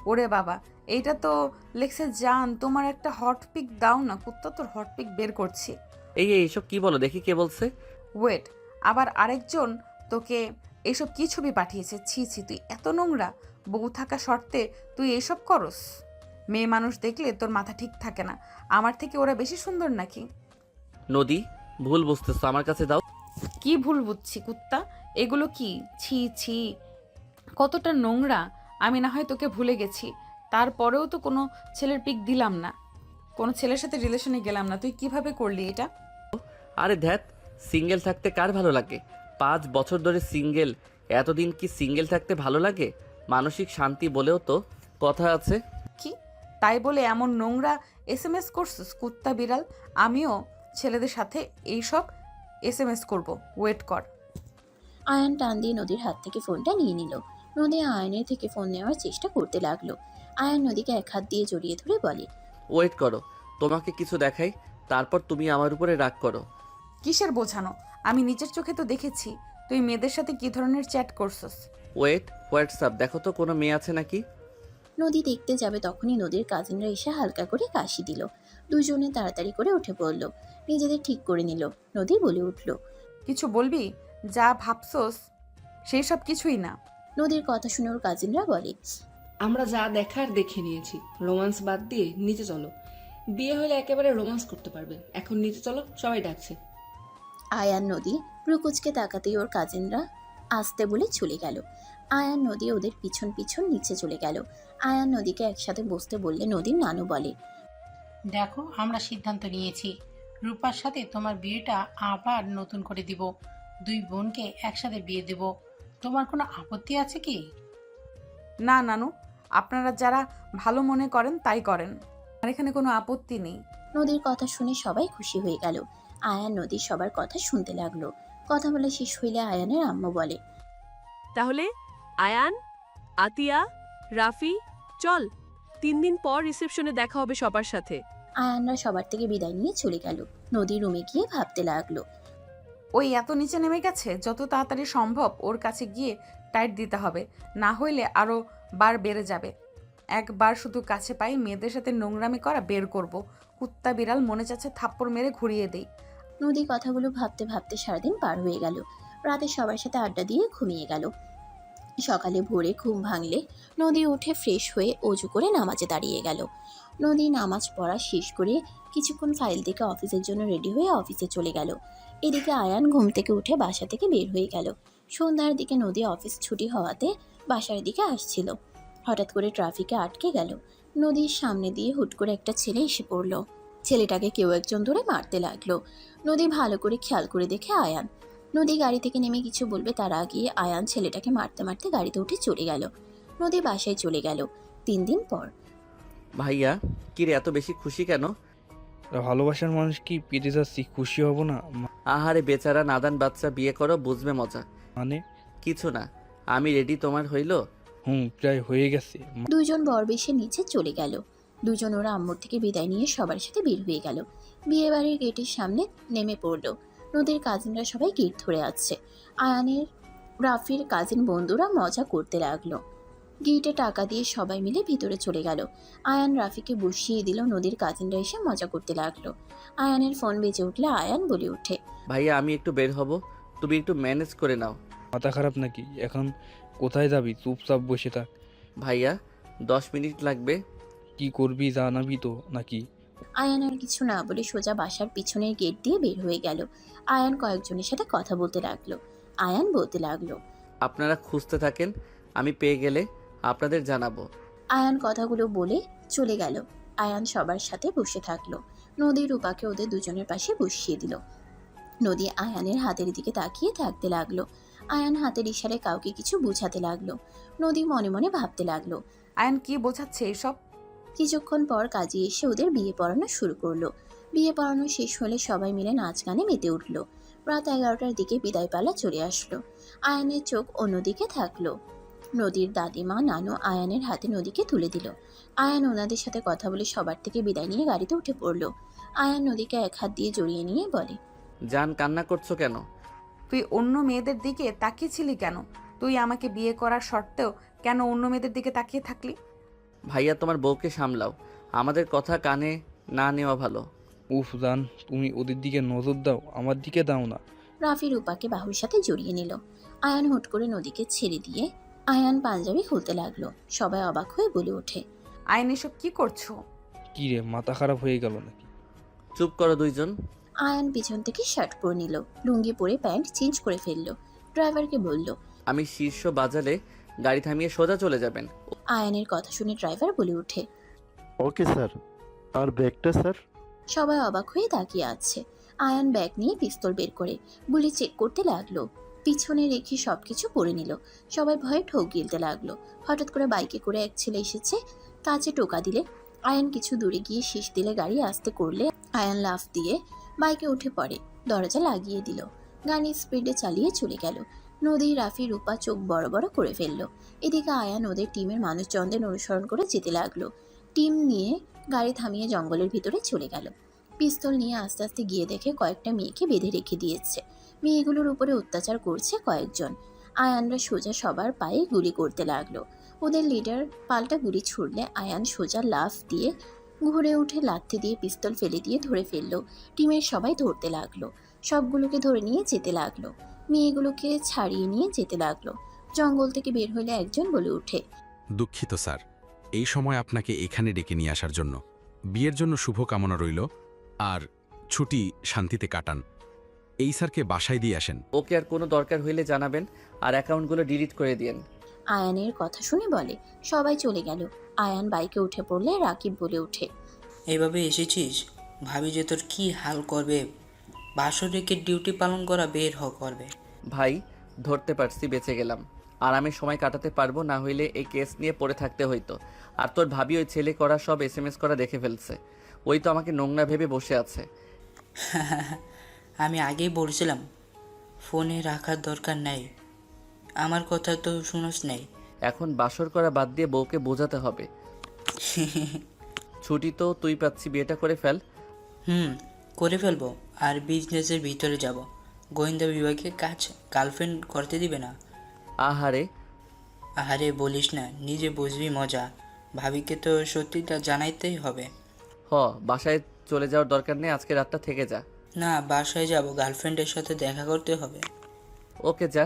ওরে বাবা, এইটা তো লেখছে জান। তোমার একটা হট পিক দাও না, কুত্তা তোর হট পিক বের করছি। এইসব কি বলো দেখি, কে বলছে? ওয়েট, আবার আরেকজন তোকে এইসব কি ছবি পাঠিয়েছে? ছি ছি, তুই এত নোংরা। বউ থাকা শর্তে তুই এইসব করস? মেয়ে মানুষ দেখলে তোর মাথা ঠিক থাকে না। আমার থেকে ওরা বেশি সুন্দর নাকি? নদী, ভুল বুঝতেছো, আমার কাছে দাও। কি ভুল বুঝছি কুত্তা? এগুলো কি? ছি ছি, কতটা নোংরা। আমি না হয় তোকে ভুলে গেছি, তারপরেও তো কোনো ছেলের পিক দিলাম না, কোনো ছেলের সাথে রিলেশনে গেলাম না। তুই কিভাবে করলি এটা? আরে ধ্যাত, সিঙ্গেল থাকতে কার ভালো লাগে? 5 বছর ধরে সিঙ্গেল। এতদিন কি সিঙ্গেল থাকতে ভালো লাগে? মানসিক শান্তি বলেও তো কথা আছে। কি তাই বলে এমন নোংরা SMS করছিস কুত্তা বিড়াল? আমিও ছেলেদের সাথে এইসব SMS করব, ওয়েট কর। আয়ান টান দিয়ে নদীর হাত থেকে ফোনটা নিয়ে নিল। নদী আয়নের থেকে ফোন নেওয়ার চেষ্টা করতে লাগলো। আয়ান নদীকে এক হাত দিয়ে জড়িয়ে ধরে বলে, ওয়েট করো, তোমাকে কিছু দেখাই, তারপর তুমি আমার উপরে রাগ করো। কিসের বোঝানো? আমি নিজের চোখে তো দেখেছি তুই মেয়েদের সাথে কি ধরনের চ্যাট করছস। ওয়েট, হোয়াটসঅ্যাপ দেখো তো কোনো মেয়ে আছে নাকি। নদী দেখতে যাবে তখনই নদীর কাজিনরা এসে হালকা করে কাশি দিল। দুজনে তাড়াতাড়ি করে উঠে পড়ল, নিজেদের ঠিক করে নিল। নদী বলে উঠল, কিছু বলবি? যা ভাবছস সেই সব কিছুই না। নদীর কথা শুনে ওর কাজিনরা বলে, আমরা যা দেখার দেখে নিয়েছি, রোমান্স বাদ দিয়ে নিচে চলো। বিয়ে হলে একেবারে রোমান্স করতে পারবে। এখন নিচে চলো, সবাই ডাকছে। আয়ান নদী ব্রুকুচকে তাকাতেই ওর কাজিনরা আসতে বলে চলে গেল। আয়ান নদী ওদের পিছন পিছন নিচে চলে গেল। আয়ান নদীকে একসাথে বসতে বললে নদীর নানু বলে, দেখো আমরা সিদ্ধান্ত নিয়েছি, রূপার সাথে তোমার বিয়েটা আবার নতুন করে দিব। 2 বোনকে একসাথে বিয়ে দেব। তোমার কোনো আপত্তি আছে কি? না নানু, আপনারা যারা ভালো মনে করেন তাই করেন, আর এখানে কোনো আপত্তি নেই। নদীর কথা শুনে সবাই খুশি হয়ে গেল। আয়ান নদী সবার কথা শুনতে লাগলো। কথা বলে শেষ হইলে আয়ানের আম্মু বলে, তাহলে আয়ান, আতিয়া, রাফি, চল 3 দিন পর রিসেপশনে দেখা হবে সবার সাথে। আয়ানরা সবার থেকে বিদায় নিয়ে চলে গেল। নদী রুমে গিয়ে ভাবতে লাগলো, ওই এত নিচে নেমে গেছে, যত তাড়াতাড়ি সম্ভব ওর কাছে গিয়ে টাইট দিতে হবে, না হইলে আরও বার বেড়ে যাবে। একবার শুধু কাছে পাই মেয়েদের সাথে নোংরামি করা বের করব। কুত্তা বিড়াল, মনে চাচ্ছে থাপ্পড় মেরে ঘুরিয়ে দেই। নদী কথাগুলো ভাবতে ভাবতে সারাদিন পার হয়ে গেল। রাতে সবার সাথে আড্ডা দিয়ে ঘুমিয়ে গেল। সকালে ভোরে ঘুম ভাঙলে নদী উঠে ফ্রেশ হয়ে অজু করে নামাজে দাঁড়িয়ে গেল। নদী নামাজ পড়া শেষ করে কিছুক্ষণ ফাইল থেকে অফিসের জন্য রেডি হয়ে অফিসে চলে গেল। এদিকে আয়ান ঘুম থেকে উঠে বাসা থেকে বের হয়ে গেল। সন্ধ্যার দিকে নদী অফিস ছুটি হওয়াতে বাসার দিকে আসছিল। হঠাৎ করে ট্রাফিকে আটকে গেল। নদীর সামনে দিয়ে হুট করে একটা ছেলে এসে পড়ল। ছেলেটাকে কেউ একজন ধরে মারতে লাগলো। নদী ভালো করে খেয়াল করে দেখে আয়ান। নদী গাড়ি থেকে নেমে কিছু বলবে তার আগে আয়ান ছেলেটাকে মারতে মারতে গাড়িতে উঠে চলে গেল। নদী বাসায় চলে গেল 3 দিন পর। ভাইয়া কিরে এত বেশি খুশি কেন? ভালোবাসার মানুষ কি পেতে যাচ্ছি, খুশি হব না? আহারে বেচারা নাদান বাচ্চা, বিয়ে করো বুঝবে মজা। মানে কিছু না, আমি রেডি, তোমার হইলো? প্রায় হয়ে গেছে। দুজন বরবেশে নিচে চলে গেল। দুজন ওরা আম্মুর থেকে বিদায় নিয়ে সবার সাথে বের হয়ে গেল। বিয়ে বাড়ির গেটের সামনে নেমে পড়ল। নদীর কাজিনরা সবাই গেট ধরে আছে। আয়ানের রাফির কাজিন বন্ধুরা মজা করতে লাগলো। গেটে টাকা দিয়ে সবাই মিলে ভিতরে চলে গেল। আয়ান রাফিকে বসিয়ে দিল। নদীর কাজিনরা এসে মজা করতে লাগলো। আয়ানের ফোন বেজে উঠলে আয়ান বলে ওঠে, ভাইয়া আমি একটু বের হব, তুমি একটু ম্যানেজ করে নাও। মাথা খারাপ নাকি? এখন কোথায় যাবি? চুপচাপ বসে থাক। ভাইয়া 10 মিনিট লাগবে। কি করবি জানাবি তো নাকি? আয়ান আর কিছু না বলে সোজা বাসার পিছনের গেট দিয়ে বের হয়ে গেল। আয়ান কয়েকজনের সাথে কথা বলতে লাগলো। আয়ান বলতে লাগলো, আপনারা খুঁজতে থাকেন, আমি পেয়ে গেলে আপনাদের জানাবো। আয়ান কথাগুলো বলে চলে গেল। আয়ান সবার সাথে বসে থাকলো। নদী রূপাকে ওদের দুজনের পাশে বসিয়ে দিল। নদী আয়ানের হাতের দিকে তাকিয়ে থাকতে লাগলো। আয়ান হাতের ইশারায় কাউকে কিছু বোঝাতে লাগলো। নদী মনে মনে ভাবতে লাগলো। আয়ান কি বোঝাচ্ছে এসব? কিছুক্ষণ পর কাজী এসে ওদের বিয়ে পড়ানো শুরু করলো। বিয়ে পড়ানো শেষ হলে সবাই মিলে নাচ গানে মেতে উঠলো। রাত 11টার দিকে বিদায় পালা চলে আসলো। আয়ানের চোখ অন্যদিকে থাকলো। নদীর দাদিমা নানু আয়ানের হাতে নদীকে তুলে দিল। আয়ান ওনাদের সাথে কথা বলে সবার থেকে বিদায় নিয়ে গাড়িতে উঠে পড়লো। আয়ান নদীকে এক হাত দিয়ে জড়িয়ে নিয়ে বলে, জান কান্না করছো কেন? তুই অন্য মেয়েদের দিকে তাকিয়েছিলি কেন? তুই আমাকে বিয়ে করার সত্ত্বেও কেন অন্য মেয়েদের দিকে তাকিয়ে থাকলি? ভাইয়া তোমার বউকে সামলাও, আমাদের কথা কানে না নেওয়া ভালো। উফ জান, তুমি ওদের দিকে নজর দাও, আমার দিকে দাও না। রাফি রূপাকে বাহুর সাথে জড়িয়ে নিল। আয়ান হুট করে নদীকে ছেড়ে দিয়ে আয়ান পাঞ্জাবি খুলতে লাগলো। সবাই অবাক হয়ে বলে ওঠে, আয়ান এসব কি করছো? কি রে, মাথা খারাপ হয়ে গেল নাকি? চুপ করো দুইজন। আয়ান পিছন থেকে শার্ট পরে নিল, লুঙ্গি পরে প্যান্ট চেঞ্জ করে ফেললো। ড্রাইভারকে বলল, আমি শীর্ষ বাজালে গাড়ি থামিয়ে সোজা চলে যাবেন। আয়ানের কথা শুনে ড্রাইভার বলে ওঠে, ওকে স্যার। আর ব্যাগটা স্যার? সবাই অবাক হয়ে তাকিয়ে আছে। আয়ান ব্যাগ নিয়ে পিস্তল বের করে গুলি চেক করতে লাগলো। পিছনে রেখে সবকিছু পরে নিল। সবাই ভয়ে ঠোক গিলতে লাগলো। হঠাৎ করে বাইকে করে এক ছেলে এসেছে। কাছে টোকা দিলে আয়ান কিছু দূরে গিয়ে শীষ দিলে গাড়ি আস্তে করলে আয়ান লাফ দিয়ে বাইকে উঠে পড়ে। দরজা লাগিয়ে দিল। গাড়ি স্পিডে চালিয়ে চলে গেল। নদী রাফি রূপা চোখ বড় বড় করে ফেললো। এদিকে আয়ান ওদের টিমের মানুষজনদের অনুসরণ করে যেতে লাগলো। টিম নিয়ে গাড়ি থামিয়ে জঙ্গলের ভিতরে চলে গেল। পিস্তল নিয়ে আস্তে আস্তে গিয়ে দেখে কয়েকটা মেয়েকে বেঁধে রেখে দিয়েছে। মেয়েগুলোর উপরে অত্যাচার করছে কয়েকজন। আয়ানরা সোজা সবার পায়ে গুলি করতে লাগলো। ওদের লিডার পাল্টা গুলি ছুড়লে আয়ান সোজা লাফ দিয়ে ঘুরে উঠে লাথি দিয়ে পিস্তল ফেলে দিয়ে ধরে ফেললো। টিমের সবাই ধরতে লাগলো। সবগুলোকে ধরে নিয়ে যেতে লাগলো। মেয়েগুলোকে ছাড়িয়ে নিয়ে যেতে লাগলো। জঙ্গল থেকে বের হলে একজন বলে ওঠে, দুঃখিত স্যার, এই সময় আপনাকে এখানে ডেকে নিয়ে আসার জন্য। বিয়ের জন্য শুভ কামনা রইল, আর ছুটি শান্তিতে কাটান। এই স্যারকে বাসায় দিয়ে আসেন। ওকে আর কোনো দরকার হইলে জানাবেন, আর অ্যাকাউন্টগুলো ডিলিট করে দিয়েন। আয়ানের কথা শুনে বলে। সবাই চলে গেল। আয়ান বাইকে উঠে পড়লে রাকিব বলে ওঠে, এভাবে এসেছিস, ভাবি যে তোর কি হাল করবে। বাসর রেখে ডিউটি পালন করা বের করবে। ভাই ধরতে পারছি, বেঁচে গেলাম। আরামে সময় কাটাতে পারবো, না হইলে এই কেস নিয়ে পড়ে থাকতে হইতো। আর তোর ভাবি ওই ছেলে করা সব SMS করা দেখে ফেলছে। ওই তো আমাকে নোংরা ভেবে বসে আছে। আমি আগেই বলছিলাম ফোনে রাখার দরকার নাই, আমার কথা তো শুনোস নাই। এখন বাসর করা বাদ দিয়ে বউকে বোঝাতে হবে। ছুটি তো তুই পাচ্ছি, বিয়েটা করে ফেল। করে ফেলবো, আর বিজনেসের ভিতরে যাব। গোয়েন্দা বিভাগে কাজ গার্লফ্রেন্ড করতে দিবে না। আহারে বলিস না, নিজে বুঝবি মজা। ভাবিকে তো সত্যিটা জানাইতেই হবে। বাসায় চলে যাওয়ার দরকার নেই, আজকে রাতটা থেকে যা। না, বাসায় যাব, গার্লফ্রেন্ডের সাথে দেখা করতে হবে। ওকে যা।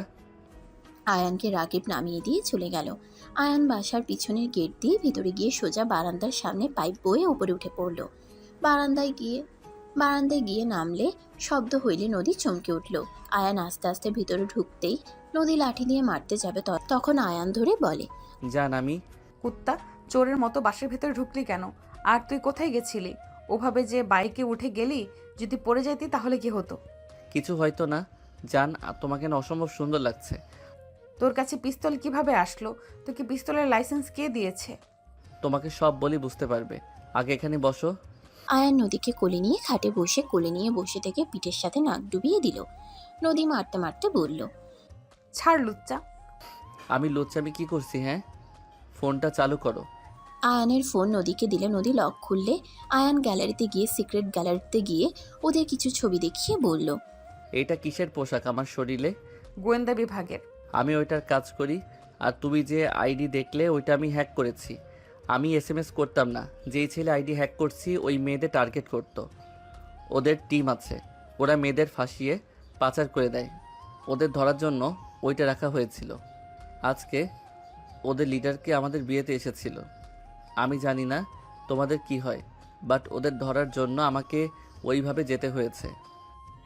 আয়ানকে রাকিব নামিয়ে দিয়ে চলে গেল। আয়ান বাসার পিছনের গেট দিয়ে ভিতরে গিয়ে সোজা বারান্দার সামনে পাইপ বয়ে উপরে উঠে পড়ল। বারান্দায় গিয়ে নামলে শব্দ হইলে নদী চমকে উঠল। আয়ান আস্তে আস্তে ভিতরে ঢুকতেই নদী লাঠি দিয়ে মারতে যাবে, তখন আয়ান ধরে বলে, জান আমি। কুত্তা, চোরের মতো বাসের ভেতরে ঢুকলি কেন? আর তুই কোথায় গেছিলি? ওভাবে যে বাইকে উঠে গেলি, যদি পড়ে যাইতি তাহলে কি হতো? কিছু হয়তো না জান, তোমাকে না অসম্ভব সুন্দর লাগছে। তোর কাছে পিস্তল কিভাবে আসলো? তোকে পিস্তলের লাইসেন্স কে দিয়েছে? তোমাকে সব বলি, বুঝতে পারবে। আগে এখানে বসো। আয়ান নদীকে কোলে নিয়ে খাটে বসে থেকে পিঠের সাথে নাক ডুবিয়ে দিল। নদী মারতে মারতে বলল, ছাড় লুচ্চা। আমি লুচ্চামি কি করছি? হ্যাঁ, ফোনটা চালু করো। আয়ানের ফোন নদীকে দিলে নদী লক খুললে আয়ান সিক্রেট গ্যালারিতে গিয়ে ওদের কিছু ছবি দেখিয়ে বলল, এইটা কিসের পোশাক আমার শরীরে? গোয়েন্দা বিভাগের। আমি ওইটার কাজ করি। আর তুমি যে আইডি দেখলে ওইটা আমি হ্যাক করেছি। আমি SMS করতাম না। যেই ছেলে আইডি হ্যাক করছি ওই মেয়েদের টার্গেট করত। ওদের টিম আছে, ওরা মেয়েদের ফাঁসিয়ে পাচার করে দেয়। ওদের ধরার জন্য ওইটা রাখা হয়েছিল। আজকে ওদের লিডারকে আমাদের বিয়েতে এসেছিল। আমি জানি না তোমাদের কি হয়, বাট ওদের ধরার জন্য আমাকে ওইভাবে যেতে হয়েছে।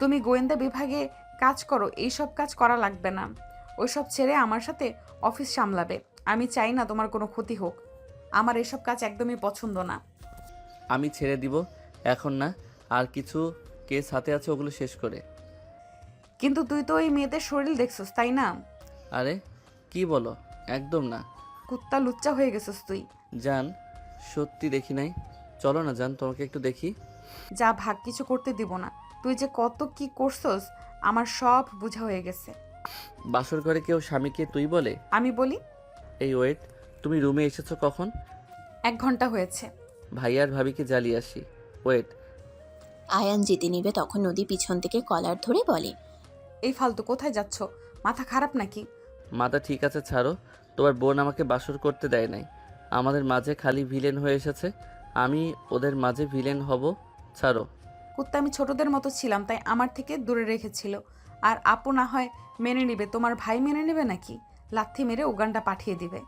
তুমি গোয়েন্দা বিভাগে কাজ করো, এইসব কাজ করা লাগবে না। ওইসব ছেড়ে আমার সাথে অফিস সামলাবে। আমি চাই না তোমার কোনো ক্ষতি হোক। আমার এসব কাজ একদমই পছন্দ না। আমি ছেড়ে দিব এখন না, আর কিছু কেস হাতে আছে, ওগুলো শেষ করে। কিন্তু তুই তো ওই মেয়েদের শরীর দেখছস, তাই না? আরে কি বলো, একদম না। কুত্তা, লুচ্চা হয়ে গেছিস তুই। জান সত্যি দেখি নাই। চলো না জান, তোমাকে একটু দেখি। যা ভাগ, কিছু করতে দিব না। তুই যে কত কি করছস আমার সব বোঝা হয়ে গেছে। বাসর ঘরে কেউ স্বামীকে তুই বলে? আমি বলি। এই ওয়েট, তুমি রুমে এসেছো কখন? 1 ঘন্টা হয়েছে। ভাইয়ার ভাবিকে জ্বালিয়ে আসি। ওয়েট। আয়ান যেতে নিবে তখন নদী পিছন থেকে কলার ধরে বলে, এই ফালতু কোথায় যাচ্ছ? মাথা খারাপ নাকি? মাথা ঠিক আছে, ছাড়ো। তোমার বোন আমাকে বাসর করতে দেয় নাই। আমাদের মাঝে খালি ভিলেন হয়ে এসেছে, আমি ওদের মাঝে ভিলেন হব? ছাড়ো। কুত্তা, আমি ছোটদের মতো ছিলাম, তাই আমার থেকে দূরে রেখেছিল। আর আপু না হয় মেনে নিবে, তোমার ভাই মেনে নেবে নাকি? লাথি মেরে উগান্ডা পাঠিয়ে দিবে।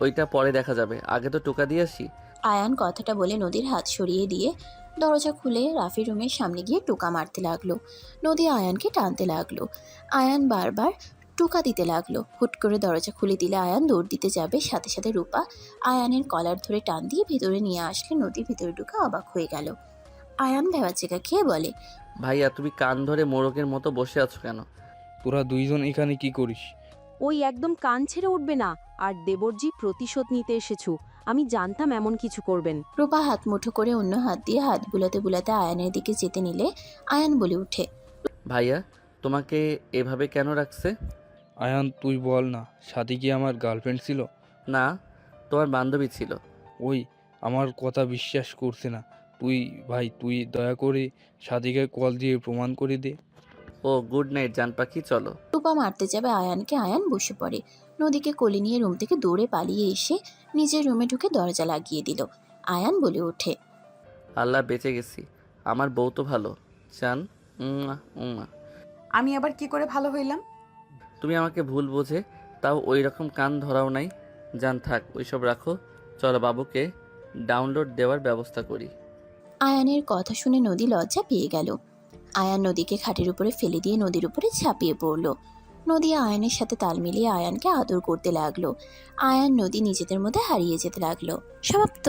ওইটা পরে দেখা যাবে, আগে তো টোকা দিয়ে আসি। আয়ান কথাটা বলে নদীর হাত সরিয়ে দিয়ে দরজা খুলে রাফি রুমের সামনে গিয়ে টোকা মারতে লাগলো। নদী আয়ানকে টানতে লাগলো। আয়ান বারবার টোকা দিতে লাগলো। হুট করে দরজা খুলে দিলে আয়ান দৌড় দিতে যাবে, সাথে সাথে রূপা আয়ানের কলার ধরে টান দিয়ে ভিতরে নিয়ে আসলে নদী ভিতরে ঢুকে অবাক হয়ে গেল। আয়ান ভেবাচেকা খেয়ে বলে, ভাইয়া তুমি কান ধরে মোরগের মতো বসে আছো কেন? তোরা দুইজন এখানে কি করিস? ওই একদম কান ছেড়ে উঠবে না। আর দেবরজি, প্রতিশোধ নিতে এসেছো। আমি জানতাম এমন কিছু করবেন। রূপা হাত মুঠো করে অন্য হাত দিয়ে হাত বুলাতে বুলাতে আয়ানের দিকে যেতে নিলে আয়ান বলে উঠে, ভাইয়া তোমাকে এভাবে কেন রাখছে? আয়ান তুই বল না, সাথী কি আমার গার্লফ্রেন্ড ছিল? না, তোমার বান্ধবী ছিল। ওই আমার কথা বিশ্বাস করছে না। তুই দয়া করে সাথীকে কল দিয়ে প্রমাণ করে দে। ও গুড নাইট জান পাখি, চলো। রূপা মারতে যাবে আয়ানকে, আয়ান বসে পড়ে। নদীকে কোলে নিয়ে রুম থেকে দৌড়ে পালিয়ে এসে নিজের রুমে ঢুকে দরজা লাগিয়ে দিল। আয়ান বলে ওঠে, আল্লাহ বেঁচে গেছি, আমার বউ তো ভালো। জান আমি আবার কি করে ভালো হইলাম? তুমি আমাকে ভুল বোঝে তাও ওই রকম কান ধরাও নাই। জান থাক, ওইসব রাখো, চলো বাবুকে ডাউনলোড দেওয়ার ব্যবস্থা করি। আয়ানের কথা শুনে নদী লজ্জা পেয়ে গেল। আয়ান নদীকে খাটের উপরে ফেলে দিয়ে নদীর উপরে ঝাঁপিয়ে পড়ল। নদী আয়ানের সাথে তাল মিলিয়ে আয়ানকে আদর করতে লাগলো। আয়ান নদী নিজেদের মধ্যে হারিয়ে যেতে লাগলো। সমাপ্ত।